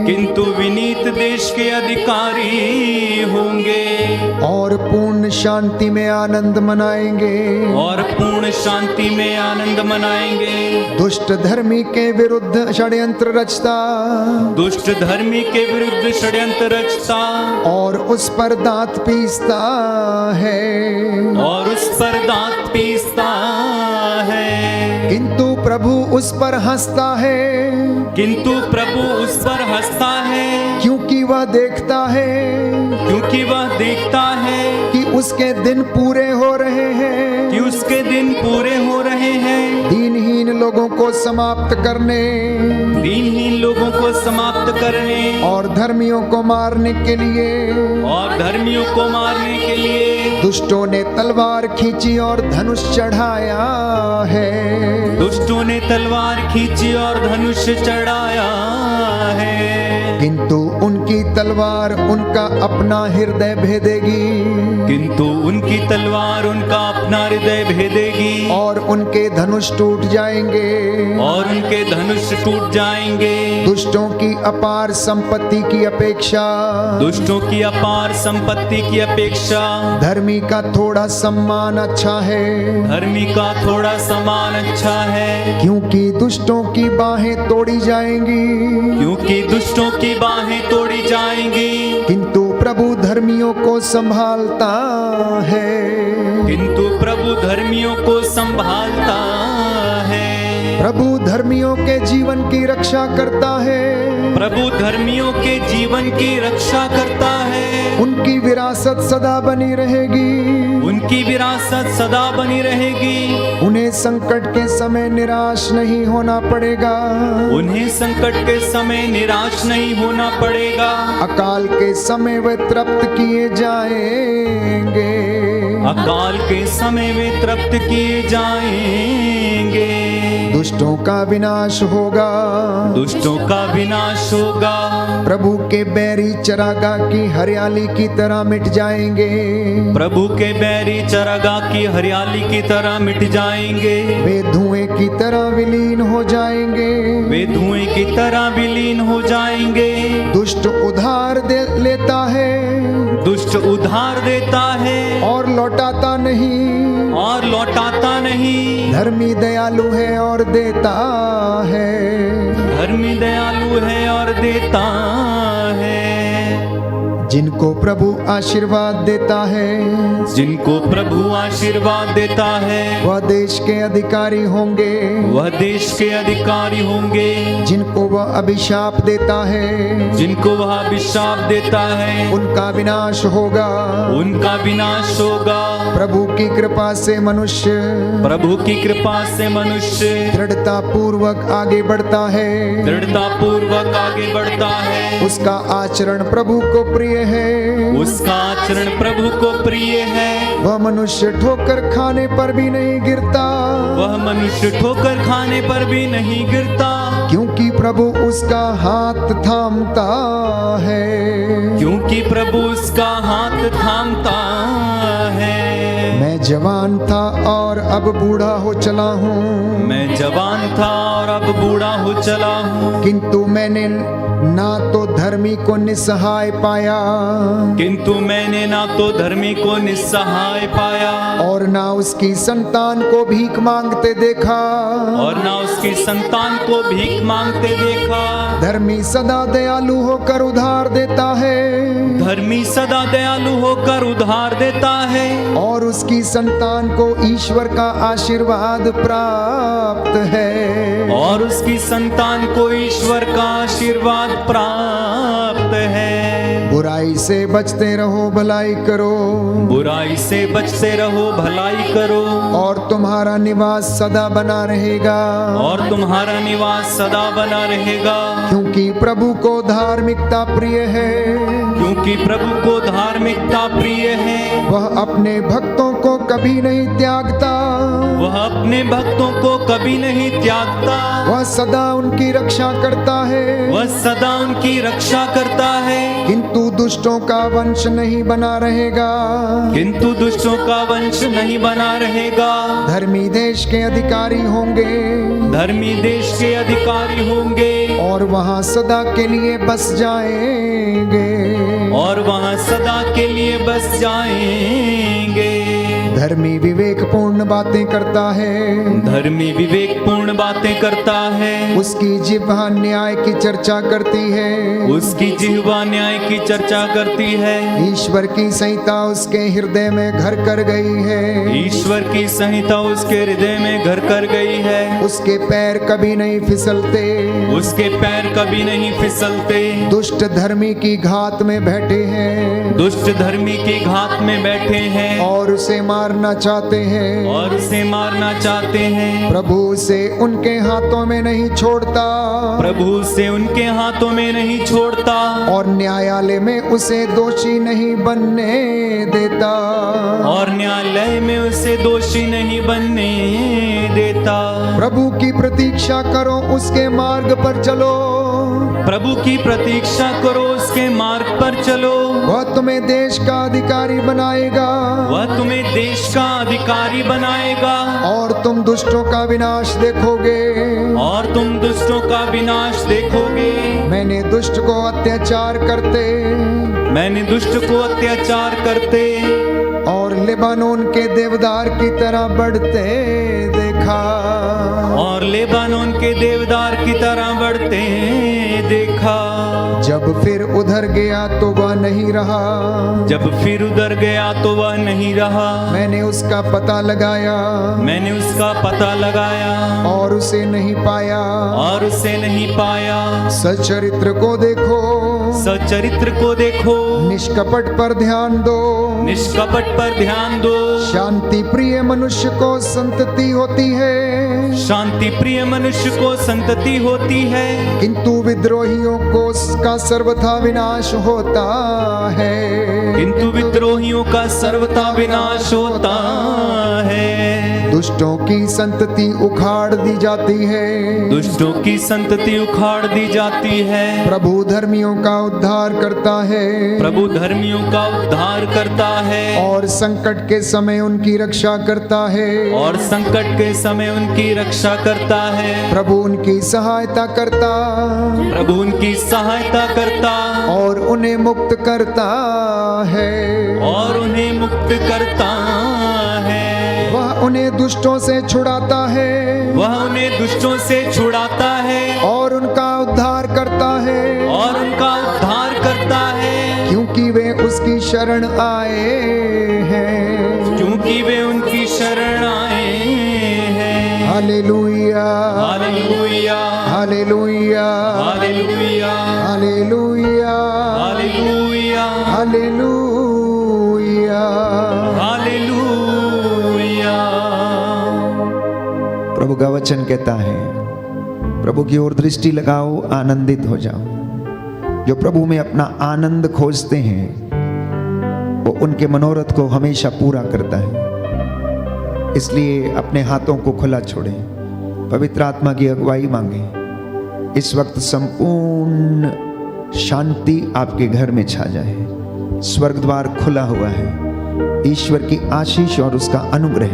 किंतु विनीत देश के अधिकारी होंगे, और पूर्ण शांति में आनंद मनाएंगे, और पूर्ण शांति में आनंद मनाएंगे। दुष्ट धर्मी के विरुद्ध षड्यंत्र रचता, दुष्ट धर्मी के विरुद्ध षड्यंत्र रचता, और उस पर दांत पीसता है, और उस पर दांत पीसता है, किंतु प्रभु उस पर हंसता है, किंतु प्रभु उस पर हंसता है, क्योंकि वह देखता है, क्योंकि वह देखता है कि उसके दिन पूरे हो रहे हैं, कि उसके दिन पूरे हो रहे हैं, दीनहीन लोगों को समाप्त करने, दीनहीन लोगों को समाप्त करने, और धर्मियों को मारने के लिए, और धर्मियों को मारने के लिए। दुष्टों ने तलवार खींची और धनुष चढ़ाया है, दुष्टों ने तलवार खींची और धनुष चढ़ाया है, किंतु उनकी तलवार उनका अपना हृदय भेदेगी, किंतु उनकी तलवार उनका अपना हृदय भेदेगी, और उनके धनुष टूट जाएंगे, और उनके धनुष टूट जाएंगे। दुष्टों की अपार संपत्ति की अपेक्षा, दुष्टों की अपार संपत्ति की अपेक्षा धर्मी का थोड़ा सम्मान अच्छा है, धर्मी का थोड़ा सम्मान अच्छा है, क्योंकि दुष्टों की बाहें तोड़ी जाएंगी, क्योंकि दुष्टों की बाहें तोड़ी जाएंगी, किंतु प्रभु धर्मियों को संभालता है। किंतु प्रभु धर्मियों को संभालता है। प्रभु धर्मियों के जीवन की रक्षा करता है। प्रभु धर्मियों के जीवन की रक्षा करता है। उनकी विरासत सदा बनी रहेगी। उनकी विरासत सदा बनी रहेगी। उन्हें संकट के समय निराश नहीं होना पड़ेगा। उन्हें संकट के समय निराश नहीं होना पड़ेगा। अकाल के समय वे तृप्त किए जाएंगे। अकाल के समय वे तृप्त किए जाएंगे। दुष्टों का विनाश होगा। दुष्टों का विनाश होगा। प्रभु के बैरी चरागाह की हरियाली की तरह मिट जाएंगे। प्रभु के बैरी चरागाह की हरियाली की तरह मिट जाएंगे। वे धुएं की तरह विलीन हो जाएंगे। वे धुएं की तरह विलीन हो जाएंगे। दुष्ट उधार लेता है। दुष्ट उधार देता है और लौटाता नहीं। और लौटाता नहीं। धर्मी दयालु है और देता है। धर्मी दयालु है और देता है। जिनको प्रभु आशीर्वाद देता है। जिनको प्रभु आशीर्वाद देता है वह देश के अधिकारी होंगे। वह देश के अधिकारी होंगे। जिनको वह अभिशाप देता है। जिनको वह अभिशाप देता है उनका विनाश होगा। उनका विनाश होगा। प्रभु की कृपा से मनुष्य प्रभु की कृपा से मनुष्य दृढ़ता पूर्वक आगे बढ़ता है। दृढ़ता पूर्वक आगे बढ़ता है। उसका आचरण प्रभु को प्रिय है। उसका आचरण प्रभु को प्रिय है। वह मनुष्य ठोकर खाने पर भी नहीं गिरता। वह मनुष्य ठोकर खाने पर भी नहीं गिरता। क्योंकि प्रभु उसका हाथ थामता है। क्योंकि प्रभु उसका हाथ थामता है। मैं जवान था और अब बूढ़ा हो चला हूँ। मैं जवान था और अब बूढ़ा हो चला हूँ। किंतु मैंने ना तो धर्मी को निस्सहाय पाया। किंतु मैंने ना तो धर्मी को निस्सहाय पाया। और ना उसकी संतान को भीख मांगते देखा। और ना उसकी संतान को भीख मांगते देखा। धर्मी सदा दयालु होकर उधार देता है। धर्मी सदा दयालु होकर उधार देता है। और उसकी संतान को ईश्वर का आशीर्वाद प्राप्त है। और उसकी संतान को ईश्वर का आशीर्वाद प्राप्त है। बुराई से बचते रहो, भलाई करो। बुराई से बचते रहो, भलाई करो। और तुम्हारा निवास सदा बना रहेगा। और तुम्हारा निवास सदा बना रहेगा। क्योंकि प्रभु को धार्मिकता प्रिय है। क्योंकि प्रभु को धार्मिकता प्रिय है। वह अपने भक्तों को कभी नहीं त्यागता। वह अपने भक्तों को कभी नहीं त्यागता। वह सदा उनकी रक्षा करता है। वह सदा उनकी रक्षा करता है। किंतु दुष्टों का वंश नहीं बना रहेगा। किंतु दुष्टों का वंश नहीं बना रहेगा। धर्मी देश के अधिकारी होंगे। धर्मी देश के अधिकारी होंगे। और वहाँ सदा के लिए बस जाएंगे। और वहाँ सदा के लिए बस जाएंगे। धर्मी विवेकपूर्ण बातें करता है। धर्मी विवेकपूर्ण बातें करता है। उसकी जिह्वा न्याय की चर्चा करती है। उसकी जिह्वा न्याय की चर्चा करती है। ईश्वर की संहिता उसके हृदय में घर कर गई है। ईश्वर की संहिता उसके हृदय में घर कर गई है। उसके पैर कभी नहीं फिसलते। उसके पैर कभी नहीं फिसलते। दुष्ट धर्मी की घात में बैठे हैं। दुष्ट धर्मी की घात में बैठे हैं। और उसे मारना चाहते हैं। और उसे मारना चाहते हैं। प्रभु उसे उनके हाथों में नहीं छोड़ता। प्रभु उसे उनके हाथों में नहीं छोड़ता। और न्यायालय में उसे दोषी नहीं बनने देता। और न्यायालय में उसे दोषी नहीं बनने देता। प्रभु की प्रतीक्षा करो, उसके मार्ग पर चलो। प्रभु की प्रतीक्षा करो, उसके मार्ग पर चलो। वह तुम्हें देश का अधिकारी बनाएगा। वह तुम्हें देश का अधिकारी बनाएगा। और तुम दुष्टों का विनाश देखोगे। और तुम दुष्टों का विनाश देखोगे। मैंने दुष्ट को अत्याचार करते। मैंने दुष्ट को अत्याचार करते। और लेबानोन के देवदार की तरह बढ़ते देखा। और लेबानोन के देवदार की तरह बढ़ते देखा। जब फिर उधर गया तो वह नहीं रहा, जब फिर उधर गया तो वह नहीं रहा। मैंने उसका पता लगाया, मैंने उसका पता लगाया और उसे नहीं पाया। और उसे नहीं पाया। सच्चरित्र को देखो, सच्चरित्र को देखो, निष्कपट पर ध्यान दो, निष्कपट पर ध्यान दो। शांति प्रिय मनुष्य को संतति होती है, शांति प्रिय मनुष्य को संतति होती है, किंतु विद्रोहियों को का सर्वथा विनाश होता है। किंतु विद्रोहियों का सर्वथा विनाश होता है। दुष्टों की संतति उखाड़ दी जाती है, दुष्टों की संतति उखाड़ दी जाती है। प्रभु धर्मियों का उद्धार करता है, प्रभु धर्मियों का उद्धार करता है, और संकट के समय उनकी रक्षा करता है। और संकट के समय उनकी रक्षा करता है। प्रभु उनकी सहायता करता, प्रभु उनकी सहायता करता, और उन्हें मुक्त करता है। और उन्हें मुक्त करता है। वह उन्हें दुष्टों से छुड़ाता है, वह उन्हें दुष्टों से छुड़ाता है, और उनका उद्धार करता है। और उनका उद्धार करता है, क्योंकि वे उसकी शरण आए हैं, क्योंकि वे उनकी शरण आए हैं। Hallelujah, hallelujah, hallelujah, hallelujah, hallelujah, hallelujah, hallelujah. Hallelujah. प्रभु का वचन कहता है, प्रभु की ओर दृष्टि लगाओ, आनंदित हो जाओ। जो प्रभु में अपना आनंद खोजते हैं वो उनके मनोरथ को हमेशा पूरा करता है। इसलिए अपने हाथों को खुला छोड़ें, पवित्र आत्मा की अगुवाई मांगें। इस वक्त संपूर्ण शांति आपके घर में छा जाए। स्वर्ग द्वार खुला हुआ है, ईश्वर की आशीष और उसका अनुग्रह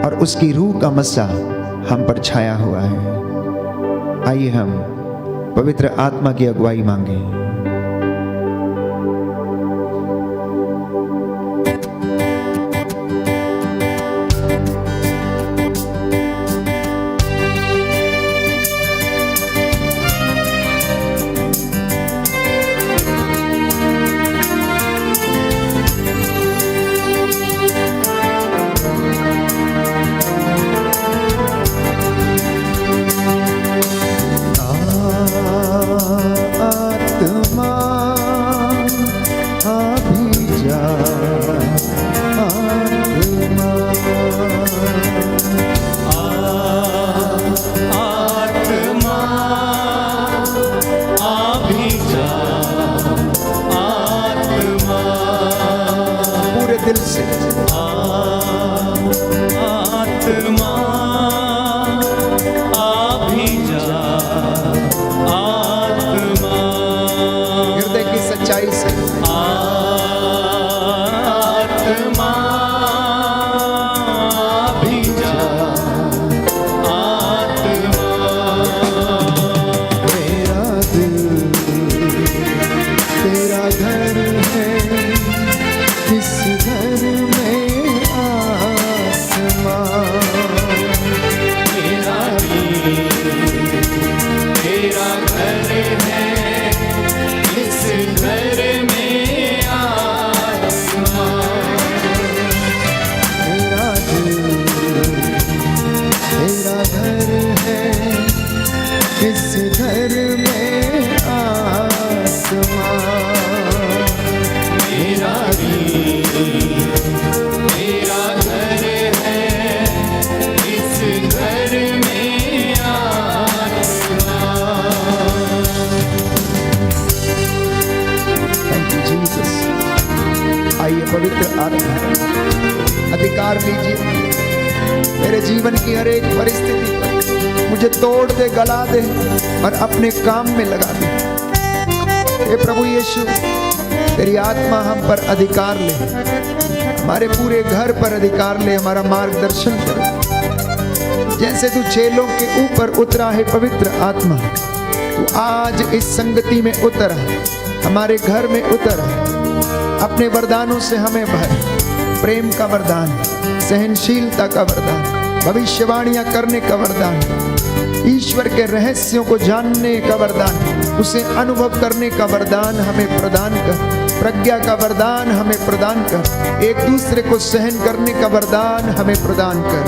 और उसकी रूह का मस्सा हम पर छाया हुआ है। आइए हम पवित्र आत्मा की अगुवाई मांगें। पवित्र आत्मा अधिकार लीजिए मेरे जीवन की हर एक परिस्थिति पर। मुझे तोड़ दे, गला दे और अपने काम में लगा दे। हे प्रभु यीशु, तेरी आत्मा हम पर अधिकार ले, हमारे पूरे घर पर अधिकार ले, हमारा मार्गदर्शन करे। जैसे तू चेलों के ऊपर उतरा है पवित्र आत्मा, तू आज इस संगति में उतरा, हमारे घर में उतरा। अपने वरदानों से हमें भर, प्रेम का वरदान, सहनशीलता का वरदान, भविष्यवाणियां करने का वरदान, ईश्वर के रहस्यों को जानने का वरदान, उसे अनुभव करने का वरदान हमें प्रदान कर। प्रज्ञा का वरदान हमें प्रदान कर। एक दूसरे को सहन करने का वरदान हमें प्रदान कर।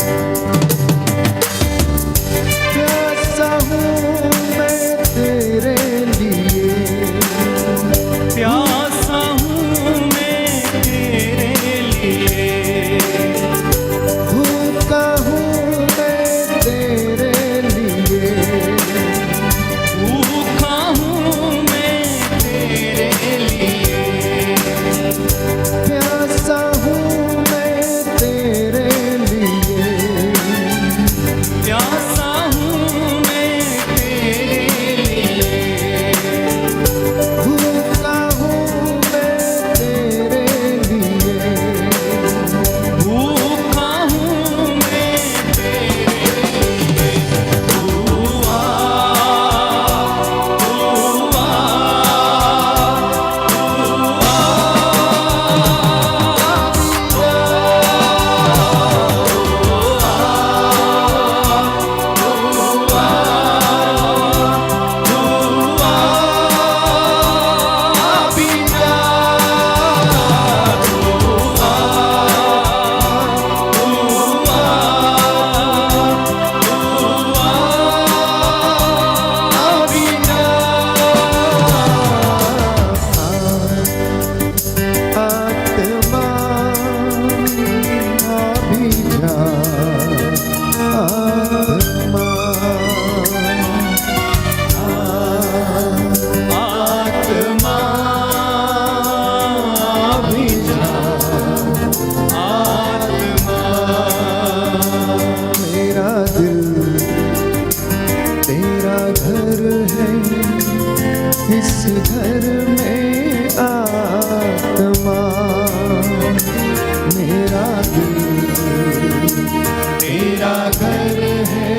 प्यासा हूँ मैं तेरे लिए, प्यासा हूँ मैं तेरे लिए, भूखा हूँ मैं तेरे लिए, भूखा हूँ मैं तेरे लिए, प्यासा हूँ मैं तेरे लिए, प्यासा हूँ मैं तेरे लिए, भूखा हूँ मैं तेरे लिए, भूखा हूँ मैं तेरे लिए। तू आत्मा अभी जा, आत्मा आत्मा अभी जा, आत्मा मेरा दिल तेरा घर है, इस घर में आत्मा, मेरा दिल तेरा घर है,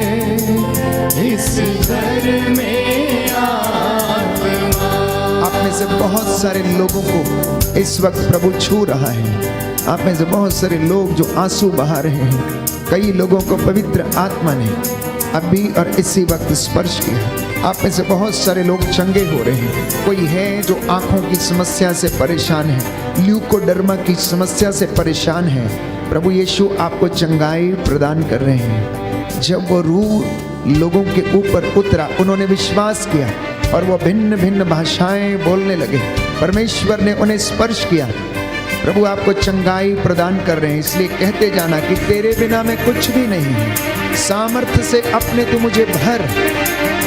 इस घर में आत्मा। आप में से बहुत सारे लोगों को इस वक्त प्रभु छू रहा है। आप में से बहुत सारे लोग जो आंसू बहा रहे हैं। कई लोगों को पवित्र आत्मा ने अभी और इसी वक्त स्पर्श किया। आप में से बहुत सारे लोग चंगे हो रहे हैं। कोई है जो आंखों की समस्या से परेशान है, ल्यूकोडर्मा की समस्या से परेशान है। प्रभु यीशु आपको चंगाई प्रदान कर रहे हैं। जब वो रूह लोगों के ऊपर उतरा, उन्होंने विश्वास किया और वो भिन्न भिन्न भाषाएं बोलने लगे। परमेश्वर ने उन्हें स्पर्श किया। प्रभु आपको चंगाई प्रदान कर रहे हैं। इसलिए कहते जाना कि तेरे बिना मैं कुछ भी नहीं हूँ। सामर्थ्य से अपने तू मुझे भर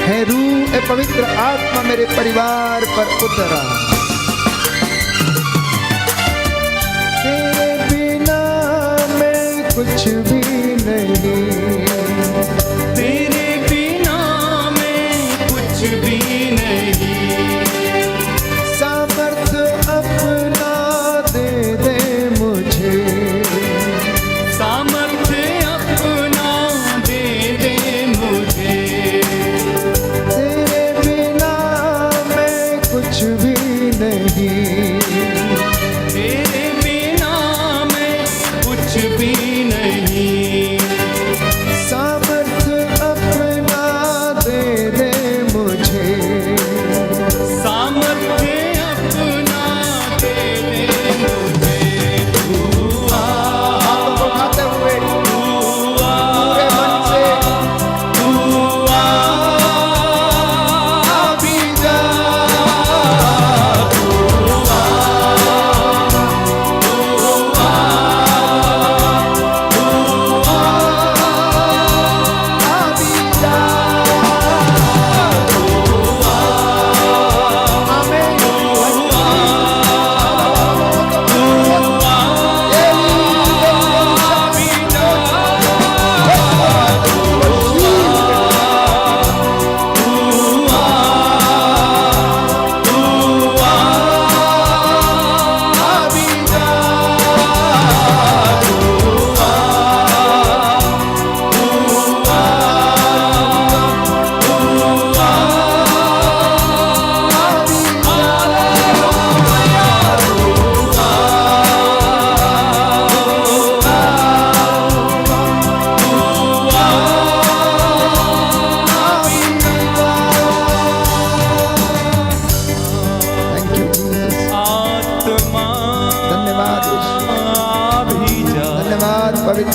है। रूह ए पवित्र आत्मा मेरे परिवार पर उतरा। तेरे बिना मैं कुछ भी नहीं, तेरे बिना मैं कुछ भी नहीं। सामर्थ्य अपना दे दे मुझे, सामर्थ्य अपना दे दे मुझे। तेरे बिना मैं कुछ भी नहीं, तेरे बिना मैं कुछ भी नहीं। सामर्थ्य अपना दे दे मुझे।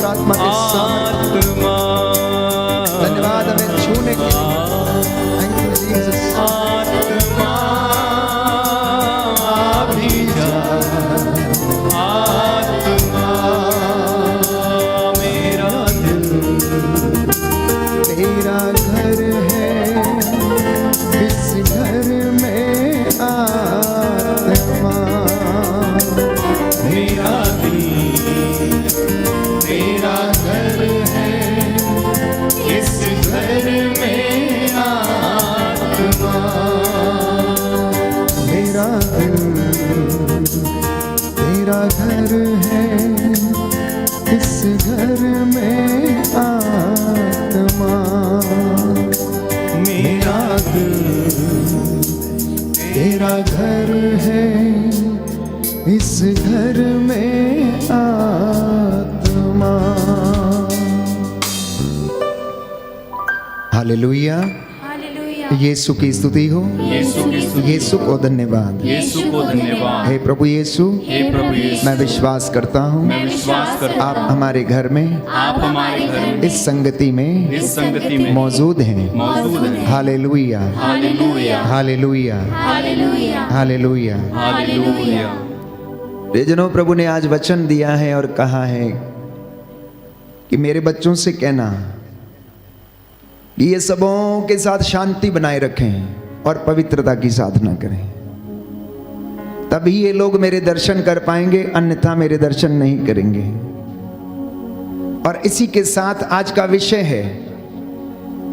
आत्मा के साथ आत्मा धन्यवाद हमें छूने के लिए। Thank you, Jesus. आत्मा भी जा, आत्मा मेरा दिल तेरा घर है, इस घर में आत्मा। मेरा दिल तेरा घर है, इस घर में आत्मा। मेरा दिल तेरा घर है, इस घर में आत्मा। मेरा दिल तेरा घर है, इस घर में आत्मा। हालेलुया। हालेलुया। यीशु की स्तुति हो, यीशु की स्तुति यीशु को धन्यवाद। यीशु को धन्यवाद। हे प्रभु यीशु, हे प्रभु यीशु, मैं विश्वास करता हूँ मैं विश्वास करता आप हूँ हमारे घर में आप हमारे घर में इस संगति में इस संगति में मौजूद हैं। मौजूद हैं। Hallelujah, hallelujah hallelujah, hallelujah. Hallelujah. Hallelujah. प्रियजनों, प्रभु ने आज वचन दिया है और कहा है कि मेरे बच्चों से कहना कि ये सबों के साथ शांति बनाए रखें और पवित्रता की साधना करें, तभी ये लोग मेरे दर्शन कर पाएंगे, अन्यथा मेरे दर्शन नहीं करेंगे। और इसी के साथ आज का विषय है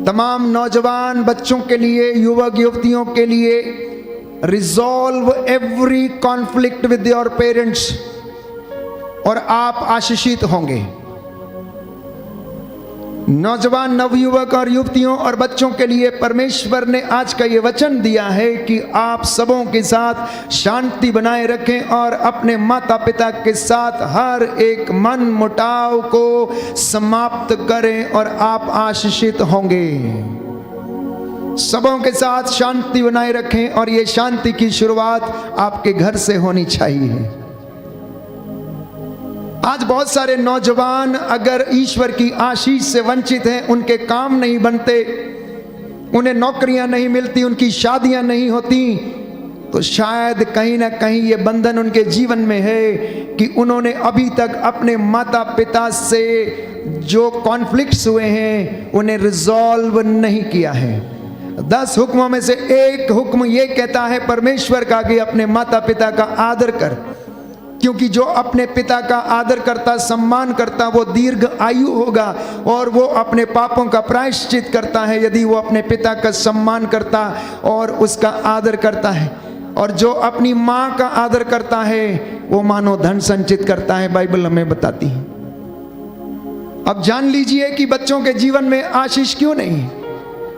तमाम नौजवान बच्चों के लिए, युवक युवतियों के लिए, resolve every conflict with your parents, और आप आशीषित होंगे। नौजवान नवयुवक और युवतियों और बच्चों के लिए परमेश्वर ने आज का ये वचन दिया है कि आप सबों के साथ शांति बनाए रखें और अपने माता पिता के साथ हर एक मन मुटाव को समाप्त करें और आप आशीषित होंगे। सबों के साथ शांति बनाए रखें और ये शांति की शुरुआत आपके घर से होनी चाहिए। आज बहुत सारे नौजवान अगर ईश्वर की आशीष से वंचित हैं, उनके काम नहीं बनते, उन्हें नौकरियां नहीं मिलती, उनकी शादियां नहीं होती, तो शायद कहीं ना कहीं ये बंधन उनके जीवन में है कि उन्होंने अभी तक अपने माता पिता से जो कॉन्फ्लिक्ट्स हुए हैं उन्हें रिजॉल्व नहीं किया है। 10 हुक्मों में से एक हुक्म ये कहता है परमेश्वर का कि अपने माता पिता का आदर कर, क्योंकि जो अपने पिता का आदर करता, सम्मान करता, वो दीर्घ आयु होगा और वो अपने पापों का प्रायश्चित करता है यदि वो अपने पिता का सम्मान करता और उसका आदर करता है। और जो अपनी माँ का आदर करता है वो मानो धन संचित करता है, बाइबल हमें बताती है। अब जान लीजिए कि बच्चों के जीवन में आशीष क्यों नहीं है,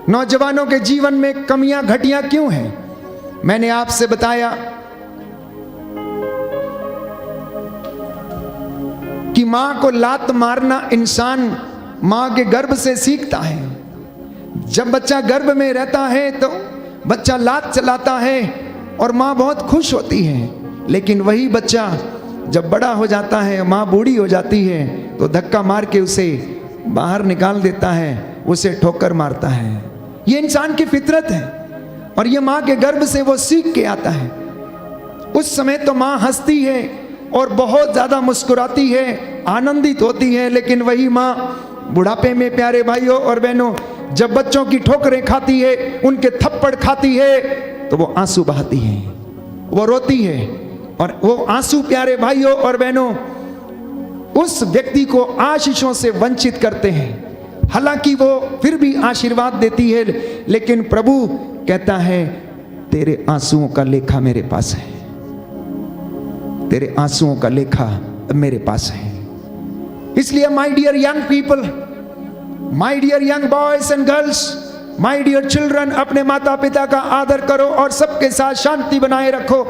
नौजवानों के जीवन में कमियां घटियां क्यों हैं। मैंने आपसे बताया कि मां को लात मारना इंसान मां के गर्भ से सीखता है। जब बच्चा गर्भ में रहता है तो बच्चा लात चलाता है और मां बहुत खुश होती है, लेकिन वही बच्चा जब बड़ा हो जाता है, मां बूढ़ी हो जाती है, तो धक्का मार के उसे बाहर निकाल देता है, उसे ठोकर मारता है। ये इंसान की फितरत है और ये मां के गर्भ से वो सीख के आता है। उस समय तो मां हंसती है और बहुत ज्यादा मुस्कुराती है, आनंदित होती है, लेकिन वही माँ बुढ़ापे में, प्यारे भाइयों और बहनों, जब बच्चों की ठोकरें खाती है, उनके थप्पड़ खाती है, तो वो आंसू बहाती है, वो रोती है। और वो आंसू, प्यारे भाइयों और बहनों, उस व्यक्ति को आशीषों से वंचित करते हैं। हालांकि वो फिर भी आशीर्वाद देती है, लेकिन प्रभु कहता है तेरे आंसुओं का लेखा मेरे पास है, तेरे आंसुओं का लेखा मेरे पास है। इसलिए my dear young people, my dear young boys and girls, my dear children, अपने माता पिता का आदर करो और सबके साथ शांति बनाए रखो।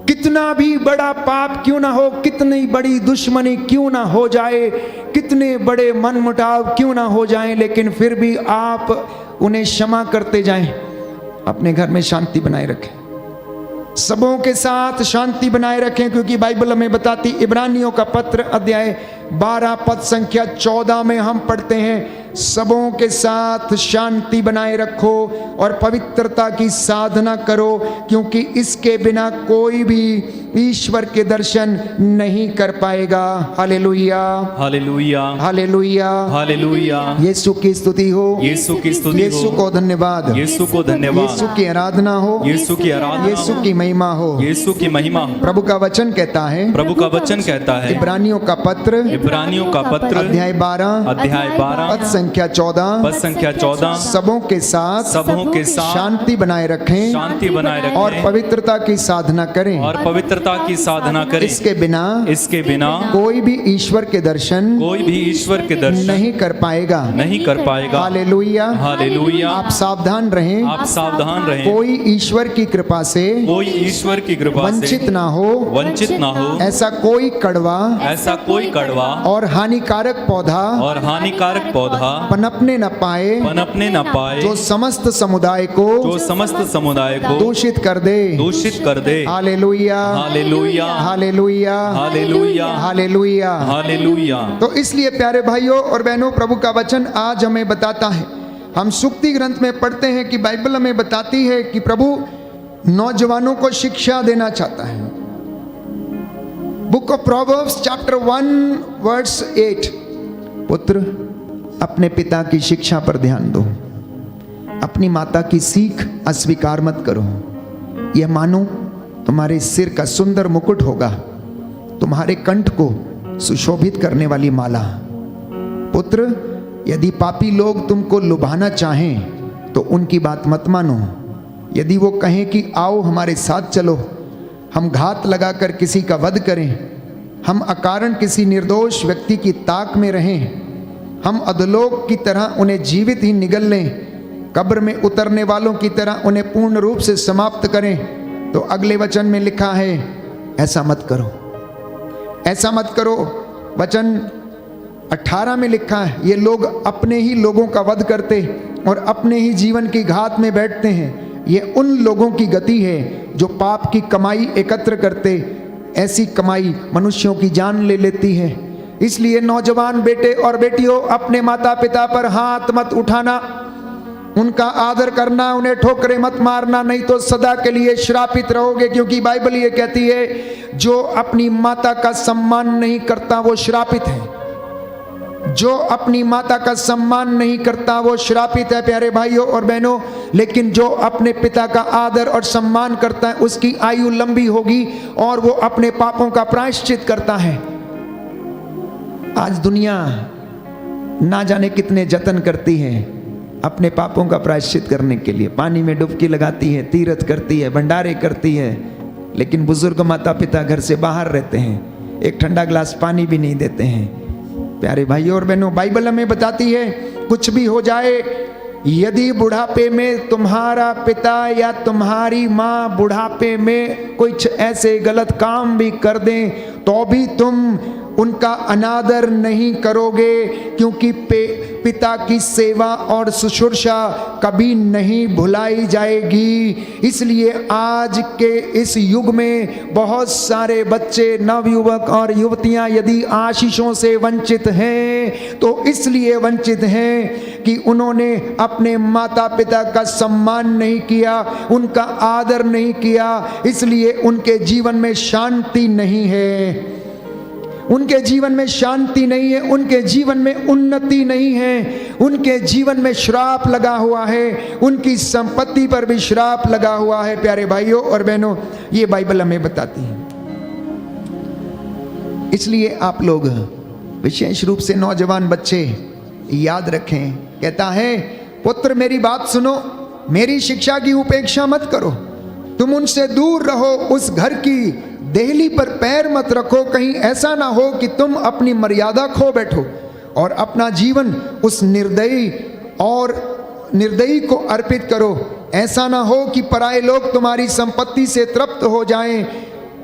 कितना भी बड़ा पाप क्यों ना हो, कितनी बड़ी दुश्मनी क्यों ना हो जाए, कितने बड़े मनमुटाव क्यों ना हो जाएं, लेकिन फिर भी आप उन्हें क्षमा करते जाएं, अपने घर में शांति बनाए रखें, सबों के साथ शांति बनाए रखें। क्योंकि बाइबल हमें बताती, इब्रानियों का पत्र अध्याय 12 पद संख्या 14 में हम पढ़ते हैं, सबों के साथ शांति बनाए रखो और पवित्रता की साधना करो, क्योंकि इसके बिना कोई भी ईश्वर के दर्शन नहीं कर पाएगा। Hallelujah, hallelujah, hallelujah, hallelujah. Yeshu की स्तुति हो, यीशु की स्तुति यीशु हो, को धन्यवाद, यीशु को धन्यवाद, यीशु की आराधना हो, यीशु की आराधना यीशु हो, की महिमा हो। यीशु की महिमा हो। प्रभु का वचन कहता है, प्रभु का वचन कहता है, इब्रानियों का पत्र इब्रानियों का पत्र अध्याय 12 अध्याय 12 पद संख्या 14, पद संख्या 14, सबों के साथ सबों के साथ शांति बनाए रखें शांति बनाए और रखें पवित्रता की साधना करें। और पवित्रता की साधना करें। इसके बिना कोई भी ईश्वर के दर्शन भी ईश्वर के दर्शन नहीं कर पाएगा। नहीं कर पाएगा। Hallelujah, hallelujah. आप सावधान रहें, आप सावधान रहें। कोई ईश्वर की कृपा से कोई ईश्वर की कृपा वंचित से ना हो, वंचित ना हो। ऐसा कोई कड़वा ऐसा कोई कड़वा और हानिकारक पौधा और हानिकारक पौधा पनपने न पाए, पनपने न पाए, जो समस्त समुदाय को दूषित कर दे। Hallelujah, hallelujah, hallelujah, hallelujah, hallelujah, hallelujah. तो इसलिए प्यारे भाइयों और बहनों, प्रभु का वचन आज हमें बताता है, हम सुक्ति ग्रंथ में पढ़ते हैं कि बाइबल हमें बताती है कि प्रभु नौजवानों को शिक्षा देना चाहता है। Book of proverbs chapter 1 verse 8, पुत्र अपने पिता की शिक्षा पर ध्यान दो, अपनी माता की सीख अस्वीकार मत करो, यह मानो तुम्हारे सिर का सुंदर मुकुट होगा, तुम्हारे कंठ को सुशोभित करने वाली माला। पुत्र, यदि पापी लोग तुमको लुभाना चाहें तो उनकी बात मत मानो। यदि वो कहें कि आओ हमारे साथ चलो, हम घात लगाकर किसी का वध करें, हम अकारण किसी निर्दोष व्यक्ति की ताक में रहें, हम अधोलोक की तरह उन्हें जीवित ही निगल लें, कब्र में उतरने वालों की तरह उन्हें पूर्ण रूप से समाप्त करें, तो अगले वचन में लिखा है, ऐसा मत करो, ऐसा मत करो। वचन 18 में लिखा है, ये लोग अपने ही लोगों का वध करते और अपने ही जीवन की घात में बैठते हैं। ये उन लोगों की गति है जो पाप की कमाई एकत्र करते, ऐसी कमाई मनुष्यों की जान ले लेती है। इसलिए नौजवान बेटे और बेटियों, अपने माता पिता पर हाथ मत उठाना, उनका आदर करना, उन्हें ठोकरे मत मारना, नहीं तो सदा के लिए श्रापित रहोगे। क्योंकि बाइबल ये कहती है, जो अपनी माता का सम्मान नहीं करता वो श्रापित है, जो अपनी माता का सम्मान नहीं करता वो श्रापित है प्यारे भाइयों और बहनों। लेकिन जो अपने पिता का आदर और सम्मान करता है उसकी आयु लंबी होगी और वो अपने पापों का प्रायश्चित करता है। आज दुनिया ना जाने कितने जतन करती है अपने पापों का प्रायश्चित करने के लिए, पानी में डुबकी लगाती है, तीर्थ करती है, भंडारे करती है, लेकिन बुजुर्ग माता पिता घर से बाहर रहते हैं, एक ठंडा गिलास पानी भी नहीं देते हैं। प्यारे भाइयों और बहनों, बाइबल हमें बताती है, कुछ भी हो जाए, यदि बुढ़ापे में तुम्हारा पिता या तुम्हारी माँ बुढ़ापे में कुछ ऐसे गलत काम भी कर दें तो भी तुम उनका अनादर नहीं करोगे, क्योंकि पिता की सेवा और शुश्रूषा कभी नहीं भुलाई जाएगी। इसलिए आज के इस युग में बहुत सारे बच्चे, नवयुवक और युवतियां यदि आशीषों से वंचित हैं तो इसलिए वंचित हैं कि उन्होंने अपने माता पिता का सम्मान नहीं किया, उनका आदर नहीं किया, इसलिए उनके जीवन में शांति नहीं है, उनके जीवन में शांति नहीं है, उनके जीवन में उन्नति नहीं है, उनके जीवन में श्राप लगा हुआ है, उनकी संपत्ति पर भी श्राप लगा हुआ है। प्यारे भाइयों और बहनों, ये बाइबल हमें बताती है। इसलिए आप लोग विशेष रूप से नौजवान बच्चे याद रखें, कहता है, पुत्र मेरी बात सुनो, मेरी शिक्षा की उपेक्षा मत करो, तुम उनसे दूर रहो, उस घर की देहली पर पैर मत रखो, कहीं ऐसा ना हो कि तुम अपनी मर्यादा खो बैठो और अपना जीवन उस निर्दयी को अर्पित करो। ऐसा ना हो कि पराये लोग तुम्हारी संपत्ति से तृप्त हो जाएं।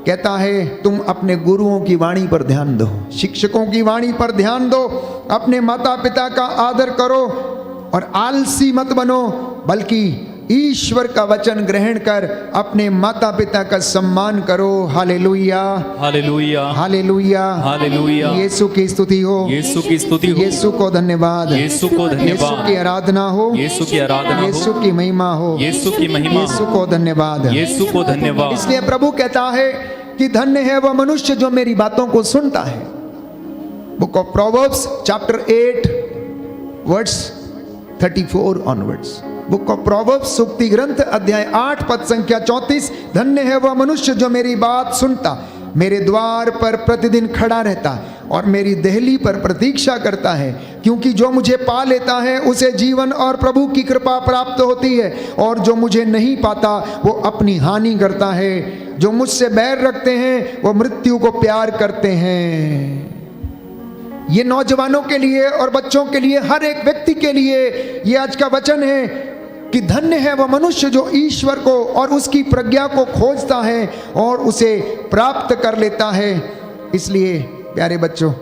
कहता है, तुम अपने गुरुओं की वाणी पर ध्यान दो, शिक्षकों की वाणी पर ध्यान दो, अपने माता पिता का आदर करो और आलसी मत बनो, बल्कि ईश्वर का वचन ग्रहण कर अपने माता पिता का सम्मान करो। Hallelujah, hallelujah, hallelujah, hallelujah. Yeshu की स्तुति हो, यीशु की स्तुति हो, यीशु को धन्यवाद, यीशु को यीशु धन्यवाद, की आराधना हो, यीशु की आराधना यीशु हो, की महिमा हो, यीशु की महिमा यीशु हो, को धन्यवाद। यीशु को धन्यवाद। इसलिए प्रभु कहता है कि धन्य है वह मनुष्य जो मेरी बातों को सुनता है। Book of proverbs chapter 8 words 34 onwards. Book of proverbs सूक्ति ग्रंथ अध्याय 8 पद संख्या 34। धन्य है वह मनुष्य जो मेरी बात सुनता, मेरे द्वार पर प्रतिदिन खड़ा रहता और मेरी देहली पर प्रतीक्षा करता है, क्योंकि जो मुझे पा लेता है उसे जीवन और प्रभु की कृपा प्राप्त होती है, और जो मुझे नहीं पाता वो अपनी हानि करता है। जो मुझसे बैर रखते हैं वो मृत्यु को प्यार करते हैं। ये नौजवानों के लिए और बच्चों के लिए, हर एक व्यक्ति के लिए ये आज का वचन है कि धन्य है वह मनुष्य जो ईश्वर को और उसकी प्रज्ञा को खोजता है और उसे प्राप्त कर लेता है। इसलिए प्यारे बच्चों,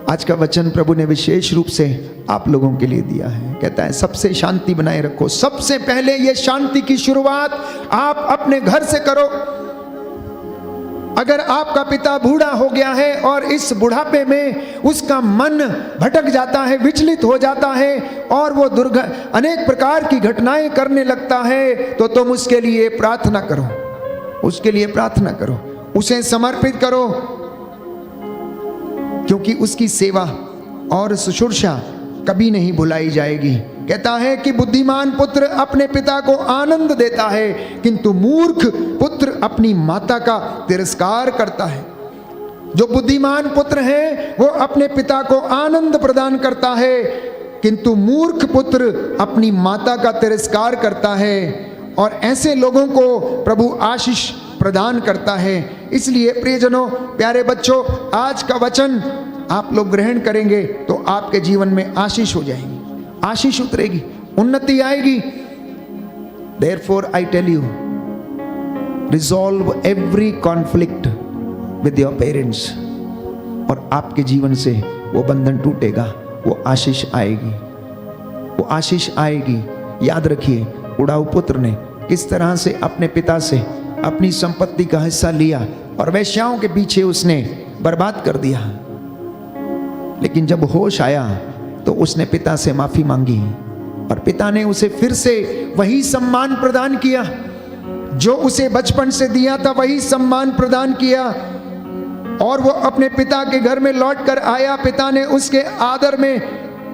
आज का वचन प्रभु ने विशेष रूप से आप लोगों के लिए दिया है। कहता है सबसे शांति बनाए रखो। सबसे पहले ये शांति की शुरुआत आप अपने घर से करो। अगर आपका पिता बूढ़ा हो गया है और इस बुढ़ापे में उसका मन भटक जाता है, विचलित हो जाता है और वो अनेक प्रकार की घटनाएं करने लगता है, तो तुम उसके लिए प्रार्थना करो, उसके लिए प्रार्थना करो, उसे समर्पित करो, क्योंकि उसकी सेवा और शुश्रूषा कभी नहीं भुलाई जाएगी। कहता है कि बुद्धिमान पुत्र अपने पिता को आनंद देता है, किंतु मूर्ख पुत्र अपनी माता का तिरस्कार करता है। जो बुद्धिमान पुत्र है वो अपने पिता को आनंद प्रदान करता है, किंतु मूर्ख पुत्र अपनी माता का तिरस्कार करता है। और ऐसे लोगों को प्रभु आशीष प्रदान करता है। इसलिए प्रियजनों, प्यारे बच्चों, आज का वचन आप लोग ग्रहण करेंगे तो आपके जीवन में आशीष हो जाएगी, आशीष उतरेगी, उन्नति आएगी। Therefore I tell you, resolve every conflict with your parents, और आपके जीवन से वो बंधन टूटेगा, वो आशीष आएगी, वो आशीष आएगी। याद रखिए, उड़ाऊ पुत्र ने किस तरह से अपने पिता से अपनी संपत्ति का हिस्सा लिया और वेश्याओं के पीछे उसने बर्बाद कर दिया। लेकिन जब होश आया तो उसने पिता से माफी मांगी और पिता ने उसे फिर से वही सम्मान प्रदान किया जो उसे बचपन से दिया था, वही सम्मान प्रदान किया। और वो अपने पिता के घर में लौट कर आया। पिता ने उसके आदर में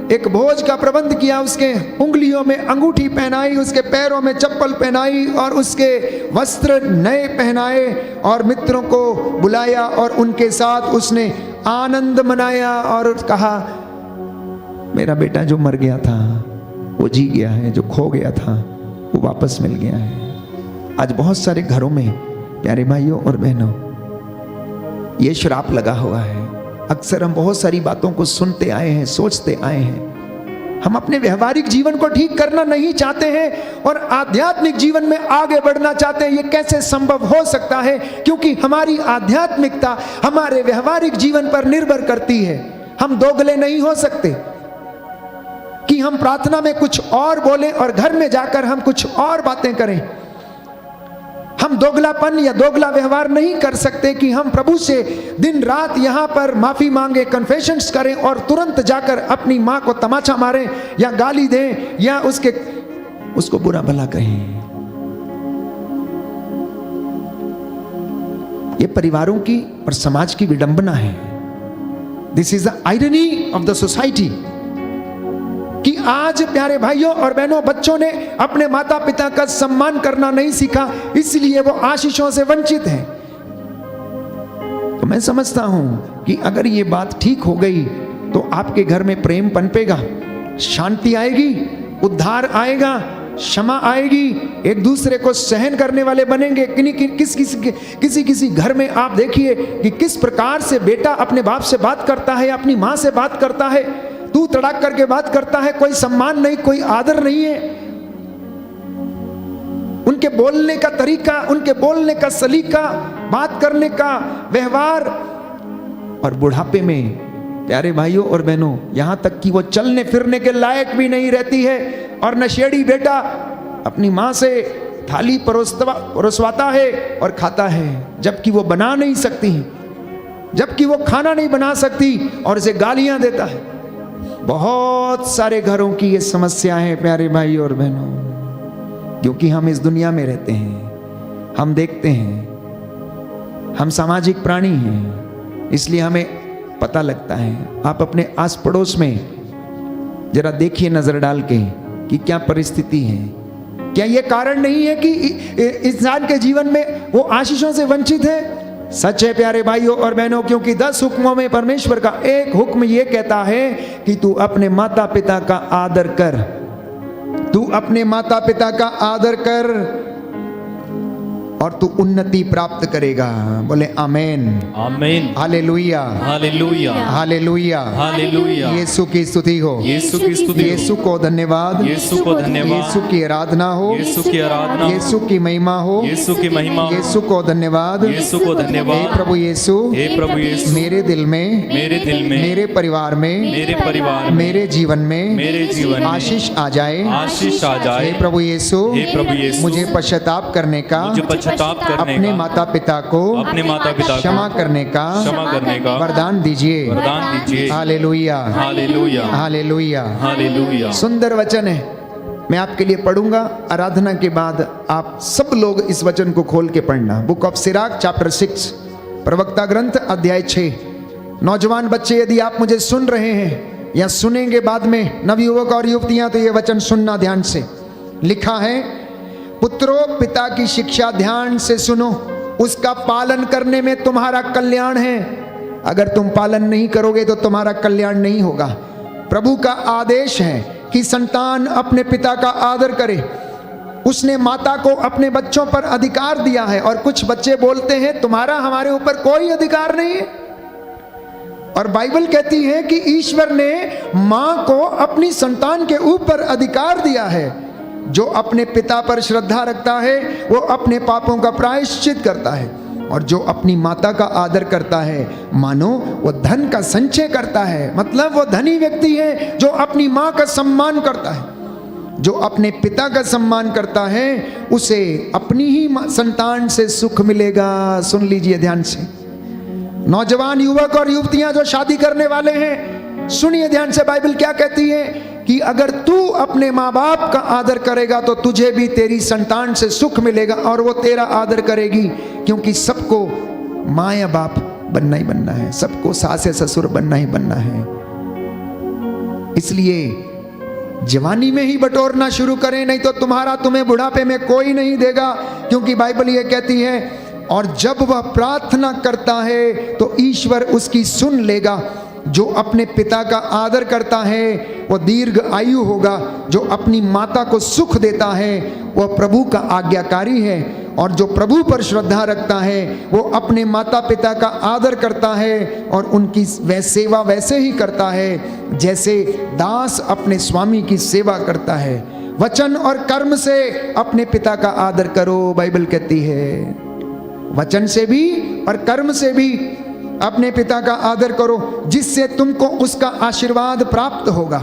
एक भोज का प्रबंध किया, उसके उंगलियों में अंगूठी पहनाई, उसके पैरों में चप्पल पहनाई और उसके वस्त्र नए पहनाए और मित्रों को बुलाया और उनके साथ उसने आनंद मनाया और कहा, मेरा बेटा जो मर गया था वो जी गया है, जो खो गया था वो वापस मिल गया है। आज बहुत सारे घरों में प्यारे भाइयों और बहनों ये श्राप लगा हुआ है। अक्सर हम बहुत सारी बातों को सुनते आए हैं, सोचते आए हैं। हम अपने व्यवहारिक जीवन को ठीक करना नहीं चाहते हैं और आध्यात्मिक जीवन में आगे बढ़ना चाहते हैं। ये कैसे संभव हो सकता है? क्योंकि हमारी आध्यात्मिकता हमारे व्यवहारिक जीवन पर निर्भर करती है। हम दोगले नहीं हो सकते कि हम प्रार्थना में कुछ और बोलें और घर में जाकर हम कुछ और बातें करें। हम दोगलापन या दोगला व्यवहार नहीं कर सकते कि हम प्रभु से दिन रात यहाँ पर माफी मांगे, कन्फेशंस करें और तुरंत जाकर अपनी माँ को तमाचा मारें या गाली दें या उसको बुरा भला कहें। ये परिवारों की और समाज की विडंबना है। This is the irony of the society कि आज प्यारे भाइयों और बहनों, बच्चों ने अपने माता पिता का सम्मान करना नहीं सीखा, इसलिए वो आशीषों से वंचित हैं। तो मैं समझता हूं कि अगर ये बात ठीक हो गई तो आपके घर में प्रेम पनपेगा, शांति आएगी, उद्धार आएगा, क्षमा आएगी, एक दूसरे को सहन करने वाले बनेंगे। किसी घर में आप देखिए कि किस प्रकार से बेटा अपने बाप से बात करता है, अपनी माँ से बात करता है, तू तड़ाक करके बात करता है, कोई सम्मान नहीं, कोई आदर नहीं है। उनके बोलने का तरीका, उनके बोलने का सलीका, बात करने का व्यवहार। और बुढ़ापे में प्यारे भाइयों और बहनों, यहां तक कि वो चलने फिरने के लायक भी नहीं रहती है। और नशेड़ी बेटा अपनी माँ से थाली परोसवाता है और खाता है, जबकि वो बना नहीं सकती, जबकि वो खाना नहीं बना सकती और इसे गालियां देता है। बहुत सारे घरों की ये समस्या है प्यारे भाई और बहनों, क्योंकि हम इस दुनिया में रहते हैं, हम देखते हैं, हम सामाजिक प्राणी हैं, इसलिए हमें पता लगता है। आप अपने आस पड़ोस में जरा देखिए नजर डाल के कि क्या परिस्थिति है। क्या ये कारण नहीं है कि इंसान के जीवन में वो आशीषों से वंचित है? सच है प्यारे भाइयों और बहनों, क्योंकि 10 हुक्मों में परमेश्वर का एक हुक्म ये कहता है कि तू अपने माता पिता का आदर कर, तू अपने माता पिता का आदर कर और तू उन्नति प्राप्त करेगा। बोले आमेन, आमेन, hallelujah, hallelujah, hallelujah, hallelujah. Yeshu की स्तुति हो, यीशु की स्तुति हो, यीशु को धन्यवाद, यीशु को धन्यवाद, यीशु की आराधना हो, यीशु की आराधना हो, यीशु की महिमा हो, यीशु की महिमा हो, यीशु को धन्यवाद, यीशु को हे धन्यवाद। प्रभु यीशु, हे प्रभु यीशु, मेरे दिल में, मेरे दिल में, मेरे परिवार में, मेरे परिवार में, मेरे जीवन में, मेरे जीवन में आशीष आ जाए, आशीष आ जाए। हे प्रभु यीशु, हे प्रभु यीशु, मुझे पश्चाताप करने का, मुझे पश्चाताप करने अपने का, माता पिता को अपने माता पिता को क्षमा करने का क्षमा करने का वरदान दीजिए। वरदान दीजिए। Hallelujah, hallelujah, hallelujah. हालेलुया। सुंदर वचन है, मैं आपके लिए पढ़ूंगा। आराधना के बाद आप सब लोग इस वचन को खोल के पढ़ना। बुक ऑफ सिराक चैप्टर 6, प्रवक्ता ग्रंथ अध्याय 6। नौजवान बच्चे, यदि आप मुझे सुन रहे हैं या सुनेंगे बाद में, नवयुवक और युवतियां, तो ये वचन सुनना ध्यान से। लिखा है, पुत्रों पिता की शिक्षा ध्यान से सुनो, उसका पालन करने में तुम्हारा कल्याण है। अगर तुम पालन नहीं करोगे तो तुम्हारा कल्याण नहीं होगा। प्रभु का आदेश है कि संतान अपने पिता का आदर करे। उसने माता को अपने बच्चों पर अधिकार दिया है, और कुछ बच्चे बोलते हैं तुम्हारा हमारे ऊपर कोई अधिकार नहीं है। और बाइबल कहती है कि ईश्वर ने मां को अपनी संतान के ऊपर अधिकार दिया है। जो अपने पिता पर श्रद्धा रखता है वो अपने पापों का प्रायश्चित करता है, और जो अपनी माता का आदर करता है मानो वो धन का संचय करता है। मतलब वो धनी व्यक्ति है जो अपनी माँ का सम्मान करता है। जो अपने पिता का सम्मान करता है उसे अपनी ही संतान से सुख मिलेगा। सुन लीजिए ध्यान से, नौजवान युवक और युवतियां जो शादी करने वाले हैं, सुनिए ध्यान से। बाइबल क्या कहती है कि अगर तू अपने माँ बाप का आदर करेगा तो तुझे भी तेरी संतान से सुख मिलेगा, और वो तेरा आदर करेगी, क्योंकि सबको माँ या बाप बनना ही बनना है, सबको सास या ससुर बनना ही बनना है। इसलिए जवानी में ही बटोरना शुरू करें, नहीं तो तुम्हें बुढ़ापे में कोई नहीं देगा। क्योंकि बाइबल ये कहती है, और जब वह प्रार्थना करता है तो ईश्वर उसकी सुन लेगा। जो अपने पिता का आदर करता है वह दीर्घ आयु होगा। जो अपनी माता को सुख देता है वह प्रभु का आज्ञाकारी है, और जो प्रभु पर श्रद्धा रखता है वो अपने माता पिता का आदर करता है और उनकी सेवा वैसे ही करता है जैसे दास अपने स्वामी की सेवा करता है। वचन और कर्म से अपने पिता का आदर करो, बाइबल कहती है। वचन से भी और कर्म से भी अपने पिता का आदर करो, जिससे तुमको उसका आशीर्वाद प्राप्त होगा।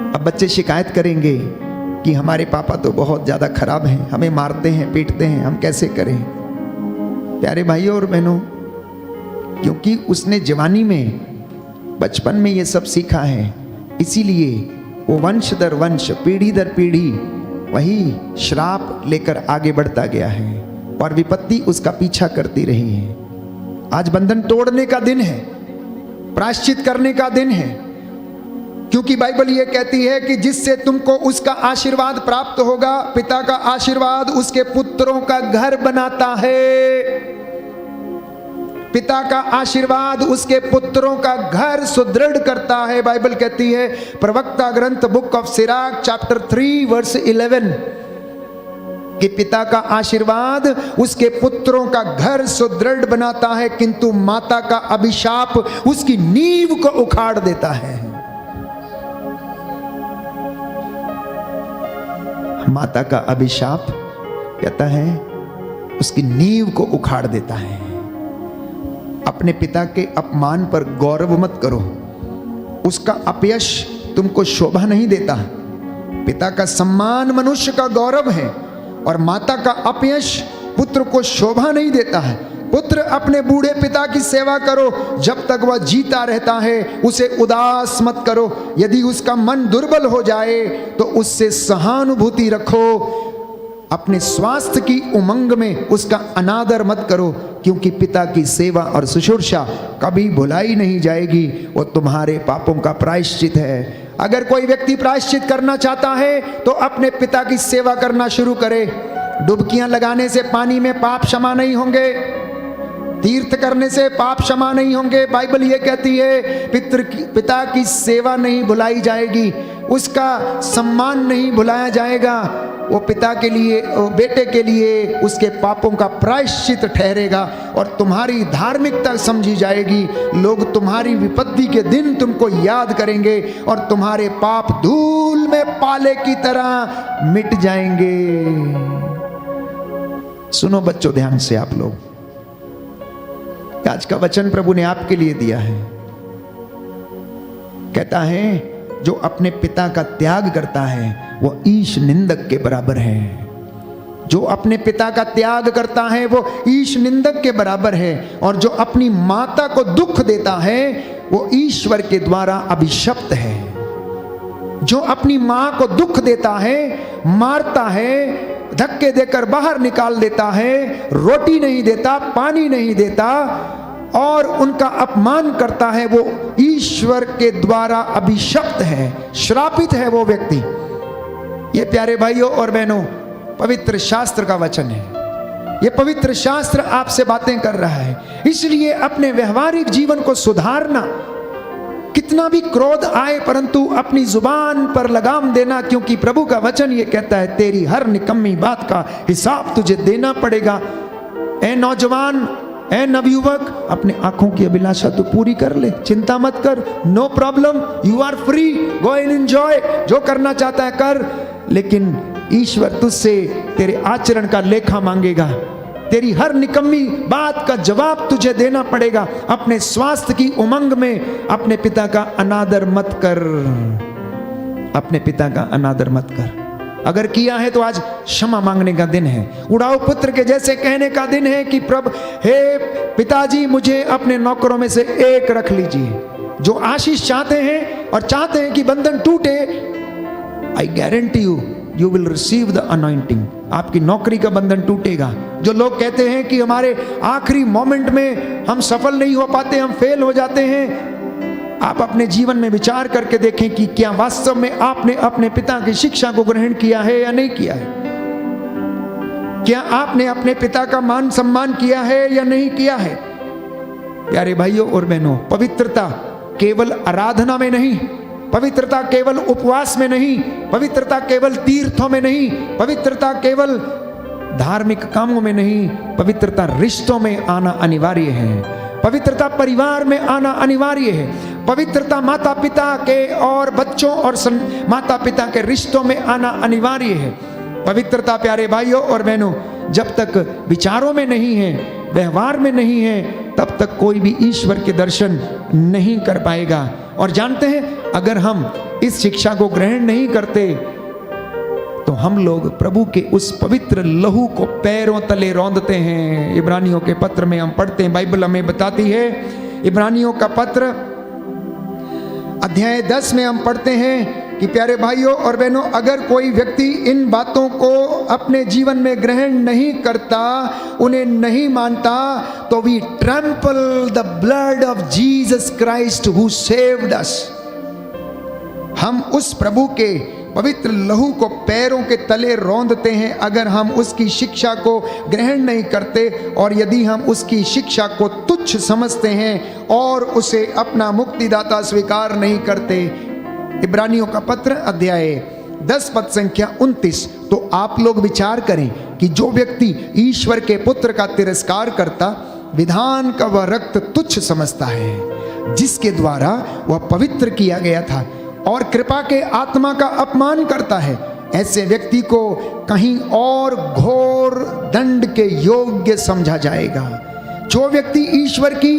अब बच्चे शिकायत करेंगे कि हमारे पापा तो बहुत ज्यादा खराब हैं, हमें मारते हैं, पीटते हैं, हम कैसे करें? प्यारे भाइयों और बहनों, क्योंकि उसने जवानी में, बचपन में ये सब सीखा है, इसीलिए वो वंश दर वंश, पीढ़ी दर पीढ़ी वही श्राप लेकर आगे बढ़ता गया है, और विपत्ति उसका पीछा करती रही है। आज बंधन तोड़ने का दिन है, प्रायश्चित करने का दिन है, क्योंकि बाइबल ये कहती है कि जिससे तुमको उसका आशीर्वाद प्राप्त होगा। पिता का आशीर्वाद उसके पुत्रों का घर बनाता है। पिता का आशीर्वाद उसके पुत्रों का घर सुदृढ़ करता है। बाइबल कहती है, प्रवक्ता ग्रंथ book of Sirach chapter 3 verse 11, कि पिता का आशीर्वाद उसके पुत्रों का घर सुदृढ़ बनाता है, किंतु माता का अभिशाप उसकी नींव को उखाड़ देता है। माता का अभिशाप कहता है उसकी नींव को उखाड़ देता है। अपने पिता के अपमान पर गौरव मत करो, उसका अपयश तुमको शोभा नहीं देता। पिता का सम्मान मनुष्य का गौरव है और माता का अपयश पुत्र को शोभा नहीं देता है। पुत्र अपने बूढ़े पिता की सेवा करो, जब तक वह जीता रहता है उसे उदास मत करो। यदि उसका मन दुर्बल हो जाए तो उससे सहानुभूति रखो। अपने स्वास्थ्य की उमंग में उसका अनादर मत करो, क्योंकि पिता की सेवा और शुश्रूषा कभी भुलाई नहीं जाएगी। वो तुम्हारे पापों का प्रायश्चित है। अगर कोई व्यक्ति प्रायश्चित करना चाहता है तो अपने पिता की सेवा करना शुरू करे। डुबकियां लगाने से पानी में पाप क्षमा नहीं होंगे, तीर्थ करने से पाप क्षमा नहीं होंगे। बाइबल ये कहती है पिता की सेवा नहीं भुलाई जाएगी, उसका सम्मान नहीं भुलाया जाएगा। वो पिता के लिए, वो बेटे के लिए उसके पापों का प्रायश्चित ठहरेगा और तुम्हारी धार्मिकता समझी जाएगी। लोग तुम्हारी विपत्ति के दिन तुमको याद करेंगे और तुम्हारे पाप धूल में पाले की तरह मिट जाएंगे। सुनो बच्चों ध्यान से आप लोग, आज का वचन प्रभु ने आपके लिए दिया है। कहता है जो अपने पिता का त्याग करता है वो ईश निंदक के बराबर है। जो अपने पिता का त्याग करता है वो ईश निंदक के बराबर है। और जो अपनी माता को दुख देता है वो ईश्वर के द्वारा अभिशप्त है। जो अपनी मां को दुख देता है, मारता है, धक्के देकर बाहर निकाल देता है, रोटी नहीं देता, पानी नहीं देता और उनका अपमान करता है, वो ईश्वर के द्वारा अभिशप्त है, श्रापित है वो व्यक्ति। ये प्यारे भाइयों और बहनों पवित्र शास्त्र का वचन है। ये पवित्र शास्त्र आपसे बातें कर रहा है। इसलिए अपने व्यवहारिक जीवन को सुधारना, कितना भी क्रोध आए परंतु अपनी जुबान पर लगाम देना, क्योंकि प्रभु का वचन ये कहता है तेरी हर निकम्मी बात का हिसाब तुझे देना पड़ेगा। ए नौजवान, ए नवयुवक, अपने आंखों की अभिलाषा तो पूरी कर ले, चिंता मत कर, no problem, you are free, go and enjoy, जो करना चाहता है कर। लेकिन ईश्वर तुझसे तेरे आचरण का लेखा मांगेगा। तेरी हर निकम्मी बात का जवाब तुझे देना पड़ेगा। अपने स्वास्थ्य की उमंग में अपने पिता का अनादर मत कर, अपने पिता का अनादर मत कर। अगर किया है तो आज क्षमा मांगने का दिन है। उड़ाऊ पुत्र के जैसे कहने का दिन है कि प्रभु, हे पिताजी, मुझे अपने नौकरों में से एक रख लीजिए। जो आशीष चाहते हैं और चाहते हैं कि बंधन टूटे, I guarantee you will receive the anointing. आपकी नौकरी का बंधन टूटेगा। जो लोग कहते हैं कि हमारे आखिरी मोमेंट में हम सफल नहीं हो पाते, हम फेल हो जाते हैं, आप अपने जीवन में विचार करके देखें कि क्या वास्तव में आपने अपने पिता की शिक्षा को ग्रहण किया है या नहीं किया है। क्या आपने अपने पिता का मान सम्मान किया है या नहीं किया है। प्यारे भाइयों और बहनों, पवित्रता केवल आराधना में नहीं, पवित्रता केवल उपवास में नहीं, पवित्रता केवल तीर्थों में नहीं, पवित्रता केवल धार्मिक कामों में नहीं, पवित्रता रिश्तों में आना अनिवार्य है। पवित्रता परिवार में आना अनिवार्य है। पवित्रता माता पिता के और बच्चों और माता पिता के रिश्तों में आना अनिवार्य है। पवित्रता प्यारे भाइयों और बहनों जब तक विचारों में नहीं है, व्यवहार में नहीं है, तब तक कोई भी ईश्वर के दर्शन नहीं कर पाएगा। और जानते हैं, अगर हम इस शिक्षा को ग्रहण नहीं करते तो हम लोग प्रभु के उस पवित्र लहू को पैरों तले रौंदते हैं। इब्रानियों के पत्र में हम पढ़ते हैं, बाइबल हमें बताती है, इब्रानियों का पत्र अध्याय 10 में हम पढ़ते हैं कि प्यारे भाइयों और बहनों, अगर कोई व्यक्ति इन बातों को अपने जीवन में ग्रहण नहीं करता, उन्हें नहीं मानता, तो we trample the blood of Jesus Christ who saved us. हम उस प्रभु के पवित्र लहू को पैरों के तले रौंदते हैं अगर हम उसकी शिक्षा को ग्रहण नहीं करते और यदि हम उसकी शिक्षा को तुच्छ समझते हैं और उसे अपना मुक्तिदाता स्वीकार नहीं करते। इब्रानियों का पत्र अध्याय 10 पद संख्या 29। तो आप लोग विचार करें कि जो व्यक्ति ईश्वर के पुत्र का तिरस्कार करता, विधान का वह रक्त तुच्छ समझता है जिसके द्वारा वह पवित्र किया गया था, और कृपा के आत्मा का अपमान करता है, ऐसे व्यक्ति को कहीं और घोर दंड के योग्य समझा जाएगा। जो व्यक्ति ईश्वर की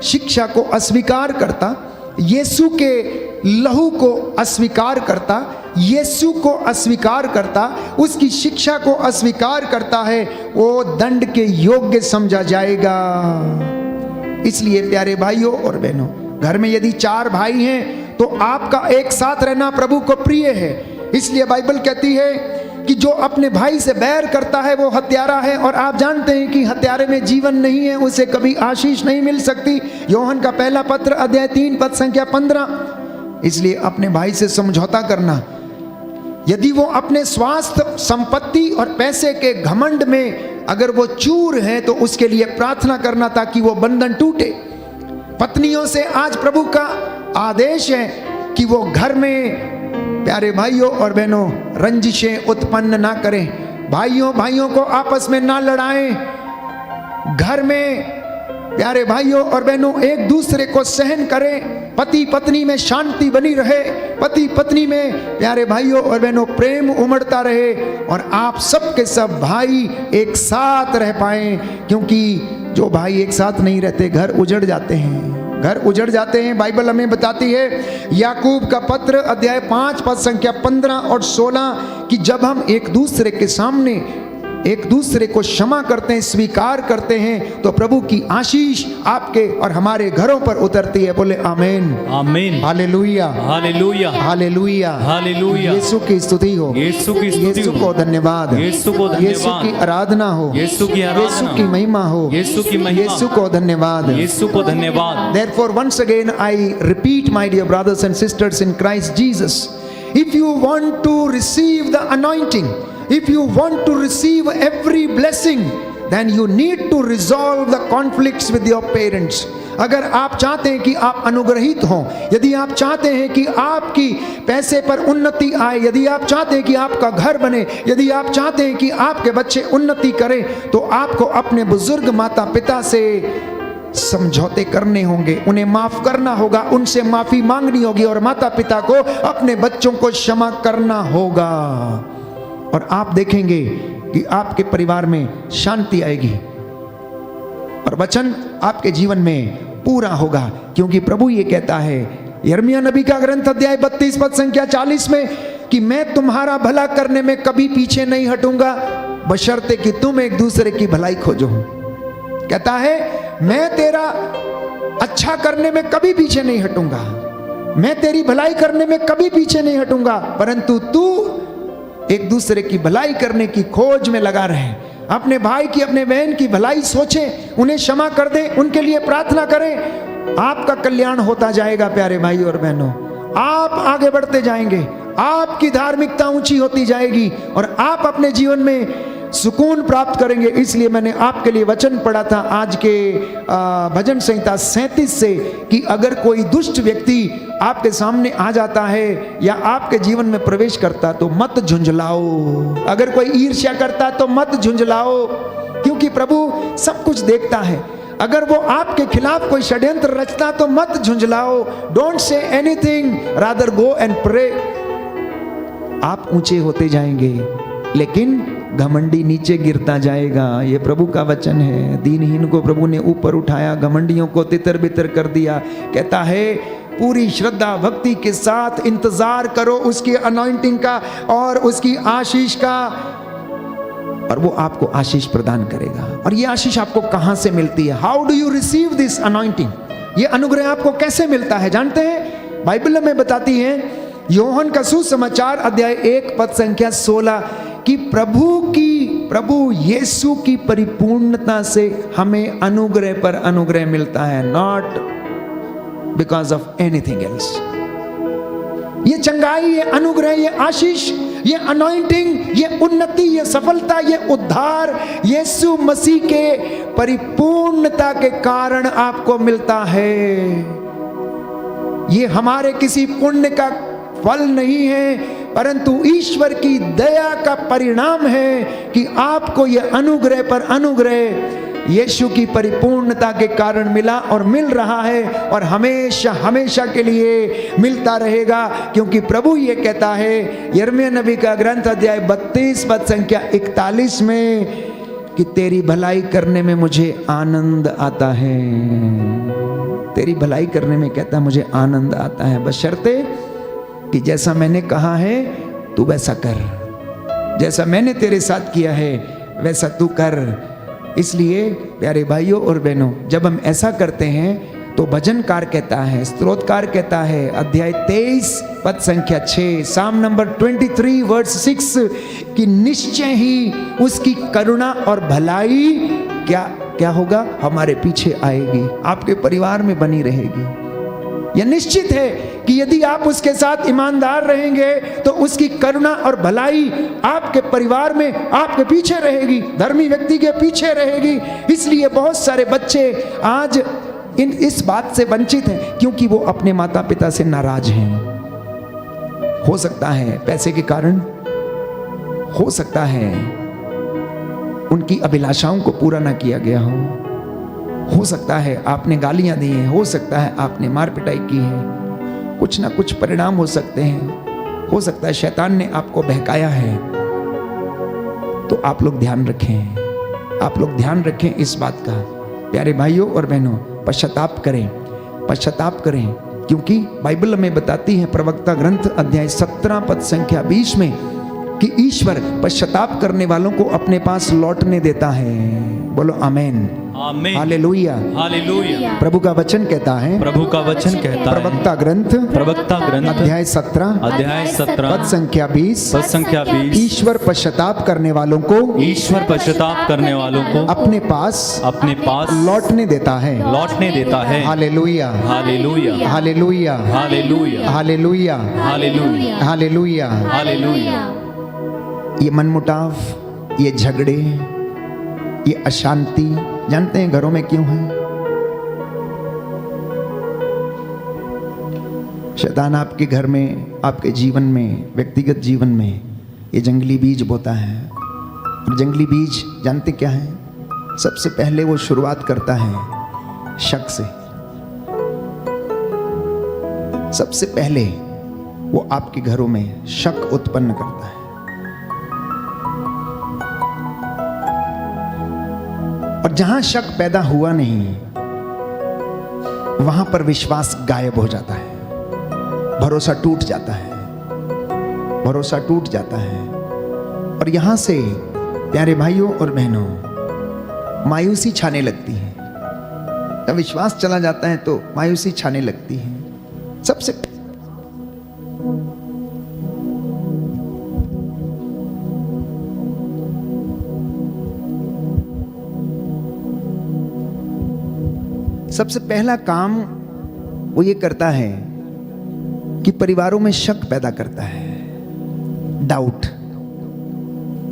शिक्षा को अस्वीकार करता, यीशु के लहू को अस्वीकार करता, यीशु को अस्वीकार करता, उसकी शिक्षा को अस्वीकार करता है, वो दंड के योग्य समझा जाएगा। इसलिए प्यारे भाइयों और बहनों, घर में यदि 4 भाई हैं तो आपका एक साथ रहना प्रभु को प्रिय है। इसलिए बाइबल कहती है कि जो अपने भाई से बैर करता है वो हत्यारा है, और आप जानते हैं कि हत्यारे में जीवन नहीं है, उसे कभी आशीष नहीं मिल सकती। यूहन्ना का पहला पत्र अध्याय 3 पद संख्या 15। इसलिए अपने भाई से समझौता करना, यदि वो अपने स्वास्थ्य, संपत्ति और पैसे के घमंड में अगर वो चूर है तो उसके लिए प्रार्थना करना ताकि वो बंधन टूटे। पत्नियों से आज प्रभु का आदेश है कि वो घर में प्यारे भाइयों और बहनों रंजिशें उत्पन्न ना करें, भाइयों को आपस में ना लड़ाएं, घर में प्यारे भाइयों और बहनों एक दूसरे को सहन करें, पति पत्नी में शांति बनी रहे, पति पत्नी में प्यारे भाइयों और बहनों प्रेम उमड़ता रहे, और आप सब के सब भाई एक साथ रह पाएं। क्योंकि जो भाई एक साथ नहीं रहते घर उजड़ जाते हैं, घर उजड़ जाते हैं। बाइबल हमें बताती है याकूब का पत्र अध्याय 5 पद संख्या 15 और 16 कि जब हम एक दूसरे के सामने एक दूसरे को क्षमा करते हैं, स्वीकार करते हैं, तो प्रभु की आशीष आपके और हमारे घरों पर उतरती है। बोले आमीन, आमीन, hallelujah, hallelujah, hallelujah, hallelujah. Yeshu की स्तुति हो, यीशु की स्तुति यीशु हो, को धन्यवाद, यीशु को यीशु धन्यवाद, की आराधना हो, यीशु की आराधना, यीशु की महिमा हो, यीशु की महिमा, यीशु को धन्यवाद, यीशु को धन्यवाद। Therefore, once again, I repeat, my dear brothers and sisters in Christ Jesus, if you want to receive the anointing, if you want to receive every blessing, then you need to resolve the conflicts with your parents. अगर आप चाहते हैं कि आप अनुग्रहित हों, यदि आप चाहते हैं कि आपकी पैसे पर उन्नति आए, यदि आप चाहते हैं कि आपका घर बने, यदि आप चाहते हैं कि आपके बच्चे उन्नति करें, तो आपको अपने बुजुर्ग माता पिता से समझौते करने होंगे, उन्हें माफ करना होगा, उनसे माफी मांगनी होगी, और माता पिता को अपने बच्चों को क्षमा करना होगा। और आप देखेंगे कि आपके परिवार में शांति आएगी और वचन आपके जीवन में पूरा होगा। क्योंकि प्रभु ये कहता है यिर्मयाह नबी का ग्रंथ अध्याय 32 पद संख्या 40 में कि मैं तुम्हारा भला करने में कभी पीछे नहीं हटूंगा, बशर्ते कि तुम एक दूसरे की भलाई खोजो। कहता है मैं तेरा अच्छा करने में कभी पीछे नहीं हटूंगा, मैं तेरी भलाई करने में कभी पीछे नहीं हटूंगा, परंतु तू एक दूसरे की भलाई करने की खोज में लगा रहे। अपने भाई की, अपने बहन की भलाई सोचें, उन्हें क्षमा कर दें, उनके लिए प्रार्थना करें। आपका कल्याण होता जाएगा प्यारे भाई और बहनों, आप आगे बढ़ते जाएंगे, आपकी धार्मिकता ऊंची होती जाएगी और आप अपने जीवन में सुकून प्राप्त करेंगे। इसलिए मैंने आपके लिए वचन पढ़ा था आज के भजन संहिता 37 से कि अगर कोई दुष्ट व्यक्ति आपके सामने आ जाता है या आपके जीवन में प्रवेश करता तो मत झुंझलाओ, अगर कोई ईर्ष्या करता तो मत झुंझलाओ, क्योंकि प्रभु सब कुछ देखता है। अगर वो आपके खिलाफ कोई षड्यंत्र रचता तो मत झुंझलाओ, don't say anything, rather go and pray. आप ऊंचे होते जाएंगे लेकिन घमंडी नीचे गिरता जाएगा, ये प्रभु का वचन है। दीनहीन को प्रभु ने ऊपर उठाया, घमंडियों को तितर बितर कर दिया। कहता है पूरी श्रद्धा भक्ति के साथ इंतजार करो उसकी अनॉइंटिंग का और उसकी आशीष का, और वो आपको आशीष प्रदान करेगा। और ये आशीष आपको कहां से मिलती है? How do you receive this anointing? ये अनुग्रह आपको कैसे मिलता है जानते हैं? बाइबल में बताती है यूहन्ना का सुसमाचार अध्याय 1 पद संख्या 16 कि प्रभु यीशु की परिपूर्णता से हमें अनुग्रह पर अनुग्रह मिलता है, not because of anything else. ये चंगाई, ये अनुग्रह, ये आशीष, ये अनॉइंटिंग, ये उन्नति, ये सफलता, ये उद्धार यीशु मसीह के परिपूर्णता के कारण आपको मिलता है। ये हमारे किसी पुण्य का फल नहीं है, परंतु ईश्वर की दया का परिणाम है कि आपको यह अनुग्रह पर अनुग्रह यीशु की परिपूर्णता के कारण मिला और मिल रहा है और हमेशा हमेशा के लिए मिलता रहेगा। क्योंकि प्रभु ये कहता है यिर्मयाह नबी का ग्रंथ अध्याय 32 पद संख्या 41 में कि तेरी भलाई करने में मुझे आनंद आता है। तेरी भलाई करने में कहता है मुझे आनंद आता है, बशर्ते कि जैसा मैंने कहा है तू वैसा कर, जैसा मैंने तेरे साथ किया है वैसा तू कर। इसलिए प्यारे भाइयों और बहनों, जब हम ऐसा करते हैं तो भजनकार कहता है, स्तोत्रकार कहता है, अध्याय 23 पद संख्या 6, साम नंबर 23 वर्स 6, कि निश्चय ही उसकी करुणा और भलाई क्या होगा, हमारे पीछे आएगी, आपके परिवार में बनी रहेगी। यह निश्चित है कि यदि आप उसके साथ ईमानदार रहेंगे तो उसकी करुणा और भलाई आपके परिवार में आपके पीछे रहेगी, धर्मी व्यक्ति के पीछे रहेगी। इसलिए बहुत सारे बच्चे आज इस बात से वंचित हैं क्योंकि वो अपने माता पिता से नाराज हैं। हो सकता है पैसे के कारण, हो सकता है उनकी अभिलाषाओं को पूरा ना किया गया हो सकता है आपने गालियां दी हैं, हो सकता है आपने मार पिटाई की है, कुछ ना कुछ परिणाम हो सकते हैं, हो सकता है शैतान ने आपको बहकाया है। तो आप लोग ध्यान रखें, आप लोग ध्यान रखें इस बात का। प्यारे भाइयों और बहनों, पश्चाताप करें, पश्चाताप करें, क्योंकि बाइबल में बताती है प्रवक्ता ग्रंथ अध्याय 17 पद संख्या 20 में कि ईश्वर पश्चाताप करने वालों को अपने पास लौटने देता है। बोलो आमेन, आमीन, हालेलुया, हालेलुया। प्रभु का वचन कहता है, प्रभु का वचन कहता है, प्रवक्ता ग्रंथ अध्याय 17 पद संख्या 20, पद संख्या 20, ईश्वर पश्चाताप करने वालों को करने वालों को अपने पास लौटने देता है, hallelujah, hallelujah, hallelujah, hallelujah, hallelujah, hallelujah, hallelujah. Hallelujah. ये मनमुटाव, ये झगड़े, ये अशांति जानते हैं घरों में क्यों है? शैतान आपके घर में, आपके जीवन में, व्यक्तिगत जीवन में ये जंगली बीज बोता है। और जंगली बीज जानते क्या है? सबसे पहले वो शुरुआत करता है शक से। सबसे पहले वो आपके घरों में शक उत्पन्न करता है, और जहां शक पैदा हुआ नहीं वहां पर विश्वास गायब हो जाता है, भरोसा टूट जाता है, भरोसा टूट जाता है। और यहां से प्यारे भाइयों और बहनों मायूसी छाने लगती है। जब विश्वास चला जाता है तो मायूसी छाने लगती है। सबसे पहला काम वो ये करता है कि परिवारों में शक पैदा करता है।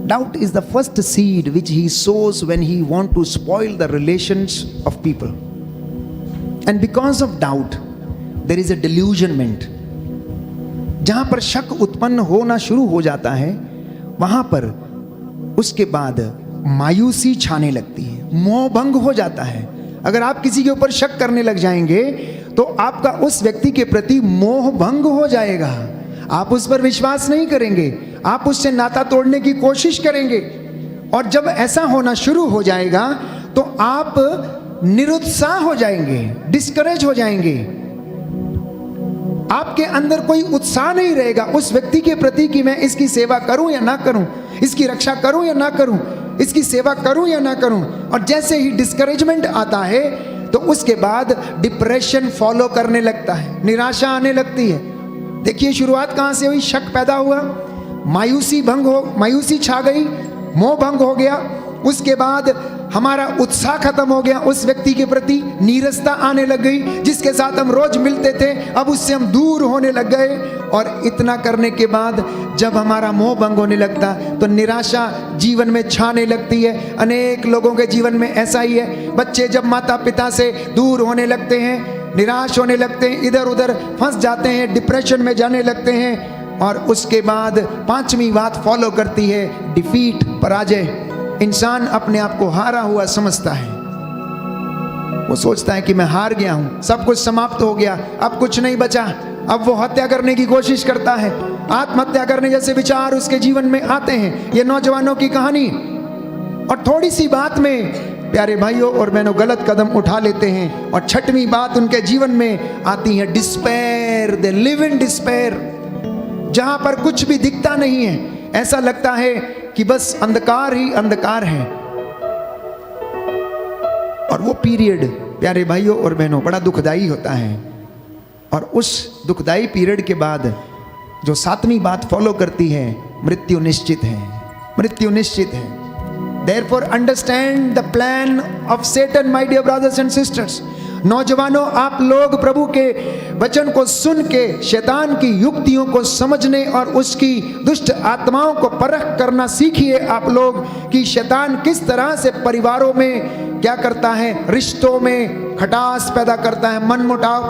Doubt is the first seed which he sows when he want to spoil the relations of people, and because of doubt there is a delusionment. जहां पर शक उत्पन्न होना शुरू हो जाता है वहां पर उसके बाद मायूसी छाने लगती है, मोह भंग हो जाता है। अगर आप किसी के ऊपर शक करने लग जाएंगे तो आपका उस व्यक्ति के प्रति मोह भंग हो जाएगा, आप उस पर विश्वास नहीं करेंगे, आप उससे नाता तोड़ने की कोशिश करेंगे। और जब ऐसा होना शुरू हो जाएगा तो आप निरुत्साह हो जाएंगे, डिस्करेज हो जाएंगे, आपके अंदर कोई उत्साह नहीं रहेगा उस व्यक्ति के प्रति कि मैं इसकी सेवा करूं या ना करूं, इसकी रक्षा करूं या ना करूं, इसकी सेवा करूं या ना करूं। और जैसे ही डिस्करेजमेंट आता है तो उसके बाद डिप्रेशन फॉलो करने लगता है, निराशा आने लगती है। देखिए शुरुआत कहां से हुई? शक पैदा हुआ, मायूसी छा गई, मोह भंग हो गया, उसके बाद हमारा उत्साह खत्म हो गया उस व्यक्ति के प्रति, नीरसता आने लग गई, जिसके साथ हम रोज मिलते थे अब उससे हम दूर होने लग गए। और इतना करने के बाद जब हमारा मोह भंग होने लगता तो निराशा जीवन में छाने लगती है। अनेक लोगों के जीवन में ऐसा ही है। बच्चे जब माता पिता से दूर होने लगते हैं, निराश होने लगते हैं, इधर उधर फंस जाते हैं, डिप्रेशन में जाने लगते हैं। और उसके बाद पांचवी बात फॉलो करती है डिफीट, पराजय। इंसान अपने आप को हारा हुआ समझता है, वो सोचता है कि मैं हार गया हूं, सब कुछ समाप्त हो गया, अब कुछ नहीं बचा। अब वो हत्या करने की कोशिश करता है, आत्महत्या करने जैसे विचार उसके जीवन में आते हैं। ये नौजवानों की कहानी। और थोड़ी सी बात में प्यारे भाइयों और बहनों गलत कदम उठा लेते हैं। और छठवीं बात उनके जीवन में आती है despair, they live in despair. जहां पर कुछ भी दिखता नहीं है, ऐसा लगता है कि बस अंधकार ही अंधकार है। और वो पीरियड प्यारे भाइयों और बहनों बड़ा दुखदाई होता है। और उस दुखदाई पीरियड के बाद जो 7वीं बात फॉलो करती है, मृत्यु निश्चित है, मृत्यु निश्चित है। Therefore understand the plan of Satan, my dear brothers and sisters। नौजवानों, आप लोग प्रभु के वचन को सुन के शैतान की युक्तियों को समझने और उसकी दुष्ट आत्माओं को परख करना सीखिए आप लोग, कि शैतान किस तरह से परिवारों में क्या करता है, रिश्तों में खटास पैदा करता है, मनमुटाव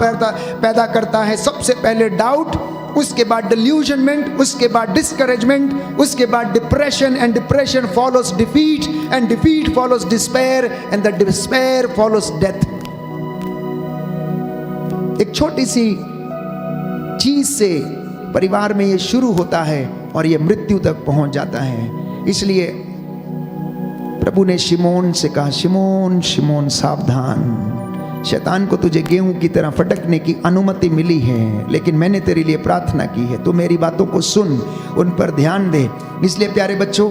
पैदा करता है। सबसे पहले डाउट, उसके बाद डिल्यूजनमेंट, उसके बाद डिस्करेजमेंट, उसके बाद depression, and depression follows defeat, and defeat follows despair, and the despair follows death. एक छोटी सी चीज से परिवार में ये शुरू होता है और ये मृत्यु तक पहुंच जाता है। इसलिए प्रभु ने शिमोन से कहा, शिमोन शिमोन सावधान, शैतान को तुझे गेहूं की तरह फटकने की अनुमति मिली है, लेकिन मैंने तेरे लिए प्रार्थना की है, तू मेरी बातों को सुन, उन पर ध्यान दे। इसलिए प्यारे बच्चों,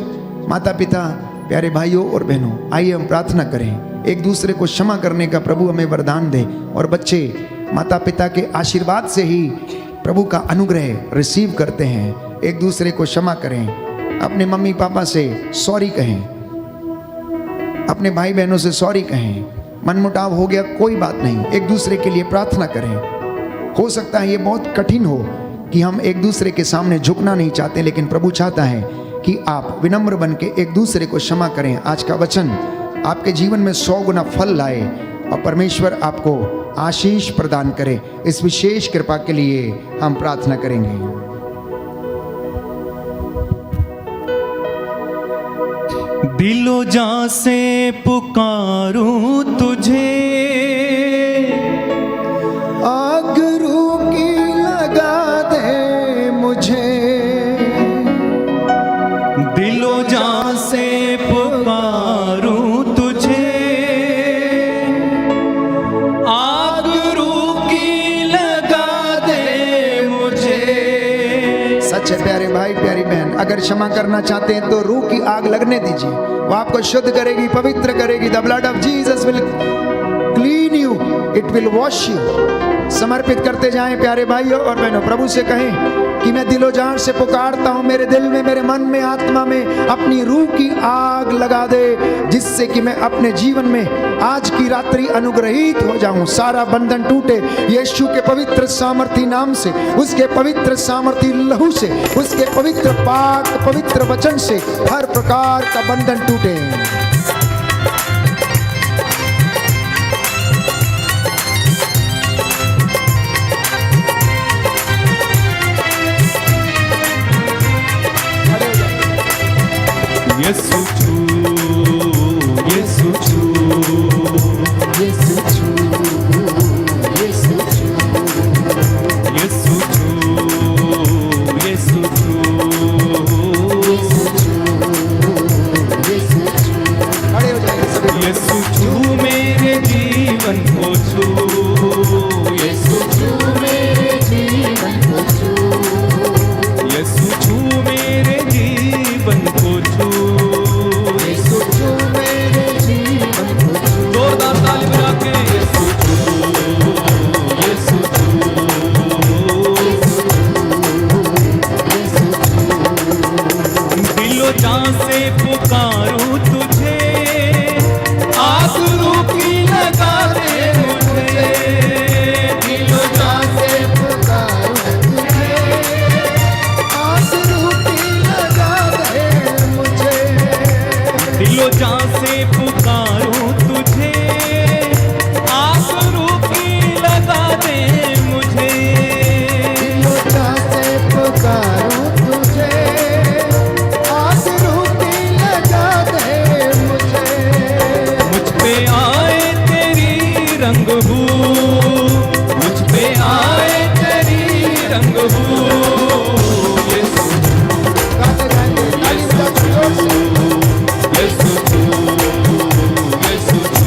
माता पिता, प्यारे भाइयों और बहनों, आइए हम प्रार्थना करें, एक दूसरे को क्षमा करने का प्रभु हमें वरदान दे। और बच्चे माता पिता के आशीर्वाद से ही प्रभु का अनुग्रह रिसीव करते हैं। एक दूसरे को क्षमा करें, अपने मम्मी पापा से सॉरी कहें, अपने भाई बहनों से सॉरी कहें। मनमुटाव हो गया, कोई बात नहीं, एक दूसरे के लिए प्रार्थना करें। हो सकता है ये बहुत कठिन हो कि हम एक दूसरे के सामने झुकना नहीं चाहते, लेकिन प्रभु चाहता है कि आप विनम्र बन के एक दूसरे को क्षमा करें। आज का वचन आपके जीवन में 100 गुना फल लाए और परमेश्वर आपको आशीष प्रदान करे। इस विशेष कृपा के लिए हम प्रार्थना करेंगे। दिलो जान से पुकारूं तुझे, आग रूह की लगा दे मुझे, दिलो जान से पुकारूं तुझे, आग रूह की लगा दे मुझे। सच है प्यारे भाई प्यारी बहन, अगर क्षमा करना चाहते हैं तो रूह की आग लगने दीजिए, वो आपको शुद्ध करेगी, पवित्र करेगी। The blood of Jesus will clean you, it will wash you. समर्पित करते जाएं प्यारे भाइयों और बहनों। प्रभु से कहें कि मैं दिलो जान से पुकारता हूं, मेरे दिल में, मेरे मन में, आत्मा में अपनी रूह की आग लगा दे, जिससे कि मैं अपने जीवन में आज की रात्रि अनुग्रहित हो जाऊं, सारा बंधन टूटे यीशु के पवित्र सामर्थी नाम से, उसके पवित्र सामर्थी लहू से, उसके पवित्र पाक पवित्र वचन से हर प्रकार का बंधन टूटे। यीशु छू, यीशु छू, यीशु छू, यीशु छू, यीशु छू, यीशु छू, यीशु छू। खड़े हो जाइए सभी। यीशु छू मेरे जीवन को छू, यीशु छू मेरे जीवन को छू, यीशु छू मेरे जीवन को छू, यीशु छू मेरे जीवन को छू। जोरदार ताली बजा के यीशु छू, यीशु छू, यीशु छू। दिलो जान से पुकारूं तुझे, आग रूह की लगा दे मुझे, दिलो जान से पुकारूं तुझे, आग रूह की लगा दे मुझे, दिलो जान से पुकारूं तुझे, आग रूह की लगा दे मुझे, दिलो जान से पुकारूं तुझे, आग रूह की लगा दे मुझे। मुझ पे आए तेरी रंग हो, मुझ पे आए तेरी रंग हो, यीशु गाते गाएंगे, ताली बजा के जोर से। यीशु छू, यीशु छू,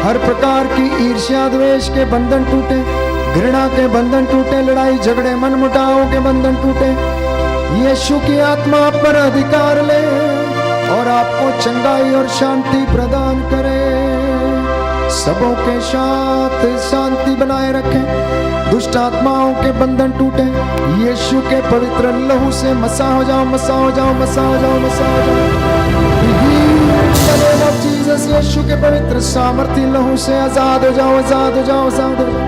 हर प्रकार की ईर्ष्या द्वेष के बंधन टूटे, घृणा के बंधन टूटे, लड़ाई झगड़े मनमुटावों के बंधन टूटे। यीशु की आत्मा आप पर अधिकार ले और आपको चंगाई और शांति प्रदान करे। सबों के साथ शांति बनाए रखे, दुष्ट आत्माओं के बंधन टूटे। यीशु के पवित्र लहू से मसा हो जाओ, मसा हो जाओ, मसा हो जाओ, मसा हो जाओ। जीसस, यीशु के पवित्र सामर्थ्य लहू से आजाद हो जाओ, आजाद हो जाओ, आजाद हो जाओ।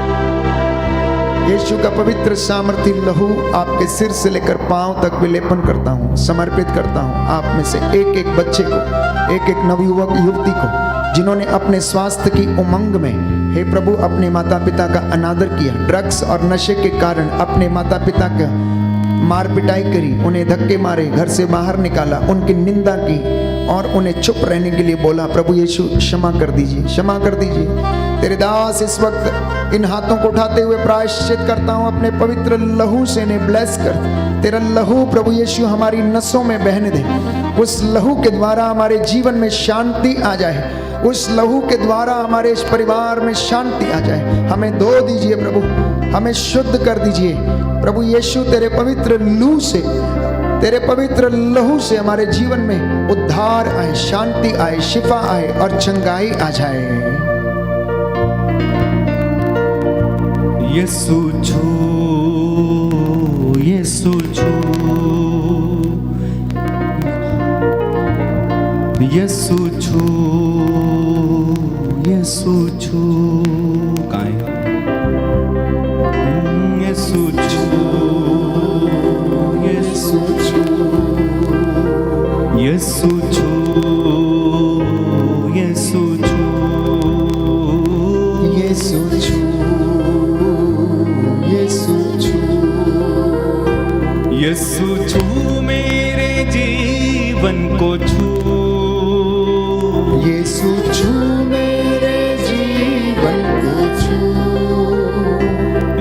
यीशु का पवित्र सामर्थ्य लहू आपके सिर से लेकर पांव तक विलेपन करता हूँ, समर्पित करता हूँ। आप में से एक एक बच्चे को, एक एक नवयुवक युवती को जिन्होंने अपने स्वास्थ्य की उमंग में, हे प्रभु, अपने माता पिता का अनादर किया, ड्रग्स और नशे के कारण अपने माता पिता का मार पिटाई करी, उन्हें धक्के मारे, घर से बाहर निकाला, उनकी निंदा की और उन्हें चुप रहने के लिए बोला, प्रभु यीशु क्षमा कर दीजिए, क्षमा कर दीजिए। तेरे दास इस वक्त इन हाथों को उठाते हुए प्रायश्चित करता हूँ, अपने पवित्र लहू से इन्हें ब्लेस कर। तेरा लहू प्रभु यीशु हमारी नसों में बहने दे, उस लहू के द्वारा हमारे जीवन में शांति आ जाए, उस लहू के द्वारा हमारे इस परिवार में शांति आ जाए। हमें धो दीजिए प्रभु, हमें शुद्ध कर दीजिए प्रभु यीशु। तेरे पवित्र लहू से, तेरे पवित्र लहू से हमारे जीवन में उद्धार आए, शांति आए, शिफा आए और चंगाई आ जाए। यीशु छू, यीशु छू, यीशु छू, यीशु छू, कहाँ है? यीशु छू, यीशु छू, यीशु छू, यीशु छू, यीशु छू, यीशु छू, यीशु छू मेरे जीवन को छू, यीशु छू मेरे जीवन को छू,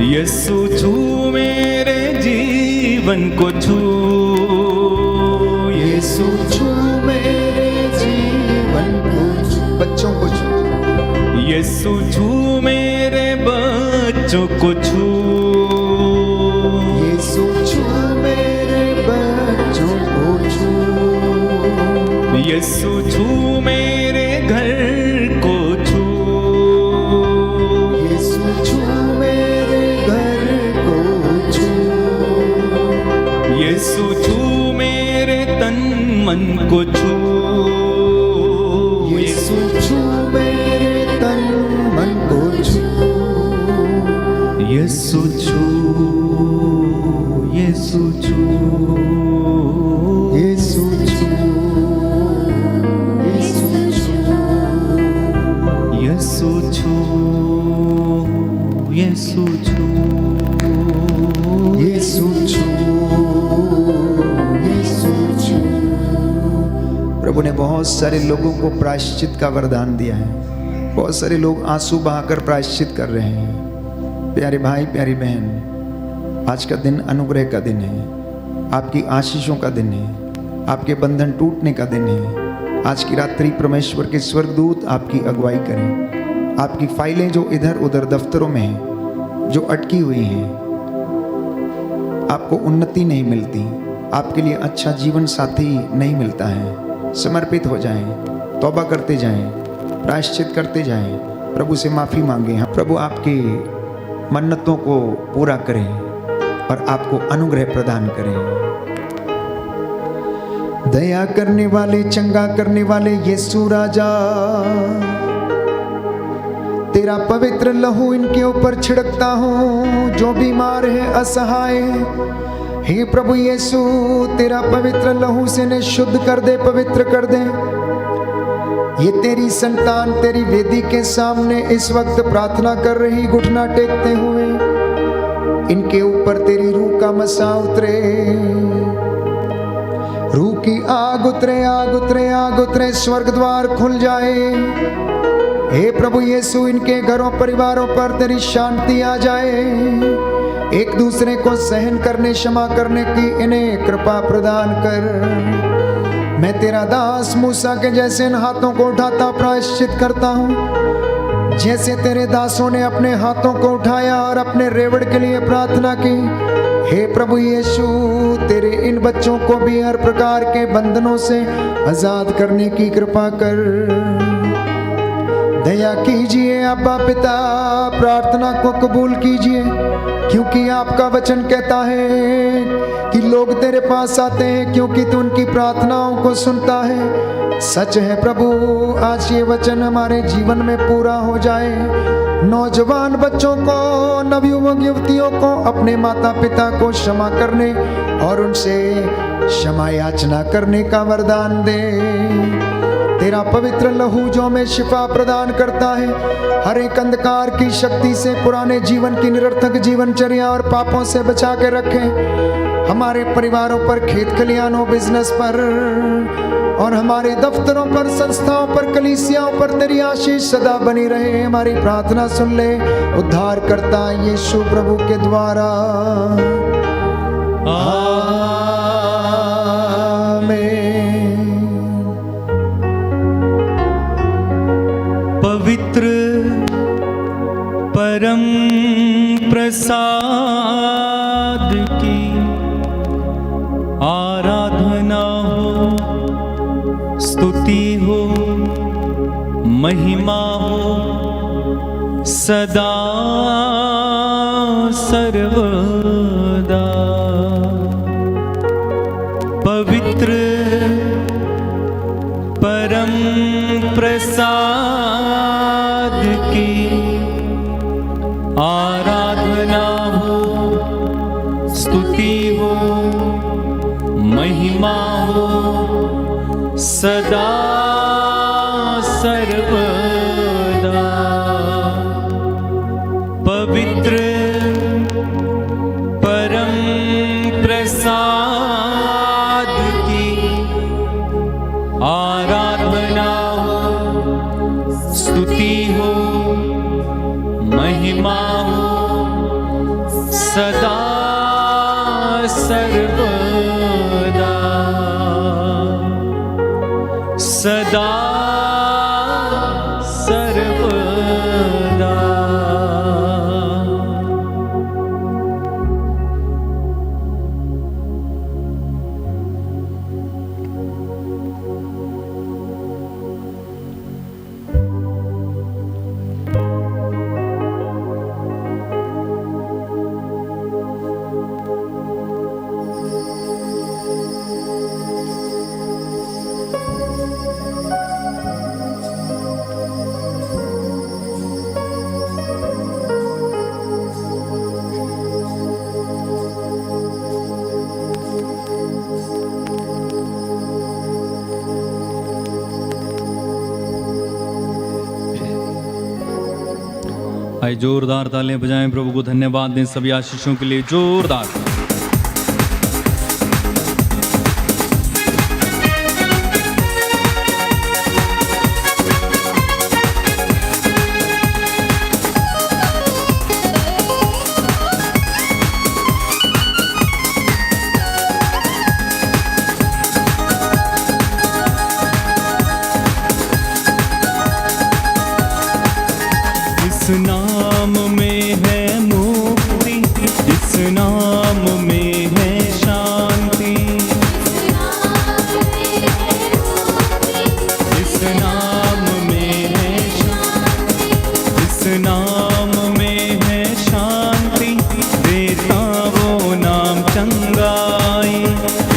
यीशु छू मेरे जीवन को छू, यीशु छू मेरे जीवन को छू, बच्चों को छू, यीशु छू मेरे बच्चों को छू, यीशु छू मेरे बच्चों को छू, यीशु छू मेरे घर को छू, यीशु छू मेरे घर को छू, यीशु छू मेरे तन मन को छू, यीशु छू मेरे तन मन को छू, यीशु छू, यीशु छू, यीशु छू, यीशु छू, यीशु छू, यीशु छू, यीशु छू, यीशु छू। प्रभु ने बहुत सारे लोगों को प्रायश्चित का वरदान दिया है। बहुत सारे लोग आंसू बहाकर प्रायश्चित कर रहे हैं। प्यारे भाई, प्यारी बहन, आज का दिन अनुग्रह का दिन है, आपकी आशीषों का दिन है, आपके बंधन टूटने का दिन है। आज की रात्रि परमेश्वर के स्वर्गदूत आपकी अगुवाई करें। आपकी फाइलें जो इधर उधर दफ्तरों में हैं, जो अटकी हुई हैं, आपको उन्नति नहीं मिलती, आपके लिए अच्छा जीवन साथी नहीं मिलता है, समर्पित हो जाएं, तौबा करते जाएं, प्रायश्चित करते जाएं, प्रभु से माफ़ी मांगें। प्रभु आपकी मन्नतों को पूरा करें और आपको अनुग्रह प्रदान करें। दया करने वाले, चंगा करने वाले यीशु राजा, तेरा पवित्र लहू इनके ऊपर छिड़कता हूँ जो बीमार है, असहाय है। हे प्रभु यीशु, तेरा पवित्र लहू से इन्हें शुद्ध कर दे, पवित्र कर दे। ये तेरी संतान तेरी वेदी के सामने इस वक्त प्रार्थना कर रही, घुटना टेकते हुए, इनके ऊपर तेरी रूह का मसा उतरे, रूह की आग उतरे, आग उतरे, आग उतरे, स्वर्ग द्वार खुल जाए। हे प्रभु यीशु, इनके घरों परिवारों पर तेरी शांति आ जाए। एक दूसरे को सहन करने, क्षमा करने की इन्हें कृपा प्रदान कर। मैं तेरा दास मूसा के जैसे इन हाथों को उठाता प्रायश्चित करता हूँ। जैसे तेरे दासों ने अपने हाथों को उठाया और अपने रेवड़ के लिए प्रार्थना की, हे प्रभु यीशु, तेरे इन बच्चों को भी हर प्रकार के बंधनों से आजाद करने की कृपा कर। दया कीजिए अब्बा पिता, प्रार्थना को कबूल कीजिए, क्योंकि आपका वचन कहता है कि लोग तेरे पास आते हैं क्योंकि तू उनकी प्रार्थनाओं को सुनता है। सच है प्रभु, आज ये वचन हमारे जीवन में पूरा हो जाए। नौजवान बच्चों को, नवयुवक युवतियों को अपने माता पिता को क्षमा करने और उनसे क्षमा याचना करने का वरदान दे। तेरा पवित्र लहू जो में शिफा प्रदान करता है, हर एक अंधकार की शक्ति से पुराने जीवन की निरर्थक जीवनचर्या और पापों से बचा के रखे। हमारे परिवारों पर, खेत खलियानों, बिजनेस पर और हमारे दफ्तरों पर, संस्थाओं पर, कलीसियाओं पर तेरी आशीष सदा बनी रहे। हमारी प्रार्थना सुन ले उद्धार करता यीशु प्रभु के द्वारा, पवित्र परम प्रसाद की आराधना हो, स्तुति हो, महिमा हो सदा सर्वदा। पवित्र परम प्रसाद की आराधना हो, स्तुति हो, महिमा हो सदा सर्वदा। पवित्र परम प्रसाद की आराधना हो, स्तुति हो, महिमा हो सदा सर्वदा, सदा सर्वदा। आइए जोरदार तालियां बजाएं, प्रभु को धन्यवाद दें सभी आशीषों के लिए। जोरदार नाम में है मुक्ति, इस नाम में है शांति, इस नाम में है शांति, इस नाम में है शांति, देता वो नाम चंगाई,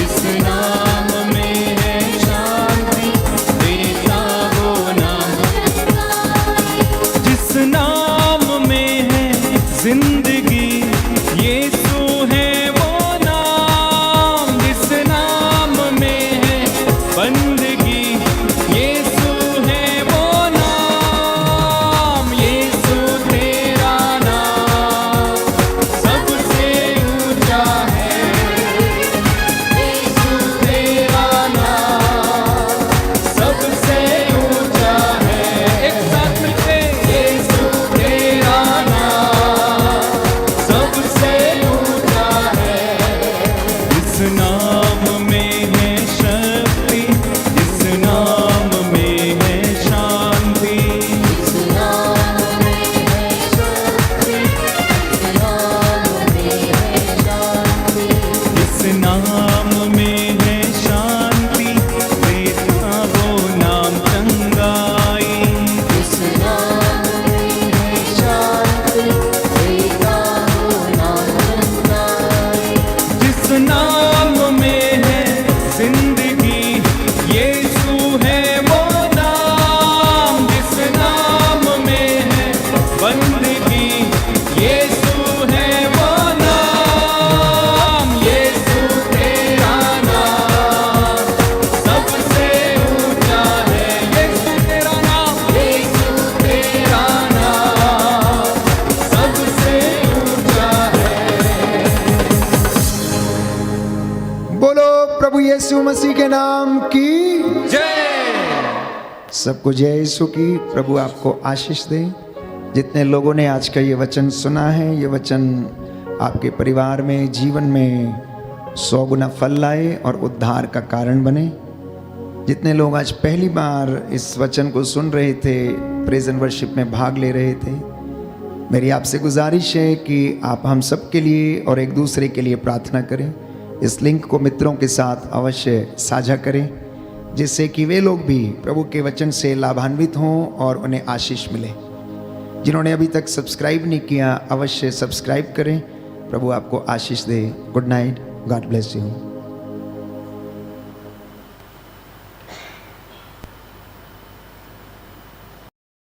इस नाम में है शांति, देता वो नाम, जिस नाम में है यीशु मसीह के नाम की जय। सबको जय यीशु की। प्रभु आपको आशीष दे। जितने लोगों ने आज का ये वचन सुना है, ये वचन आपके परिवार में, जीवन में 100 गुना फल लाए और उद्धार का कारण बने। जितने लोग आज पहली बार इस वचन को सुन रहे थे, प्रेज एंड वर्शिप में भाग ले रहे थे, मेरी आपसे गुजारिश है कि आप हम सब के लिए और एक दूसरे के लिए प्रार्थना करें। इस लिंक को मित्रों के साथ अवश्य साझा करें, जिससे कि वे लोग भी प्रभु के वचन से लाभान्वित हों और उन्हें आशीष मिले। जिन्होंने अभी तक सब्सक्राइब नहीं किया, अवश्य सब्सक्राइब करें। प्रभु आपको आशीष दे। Good night, God bless you.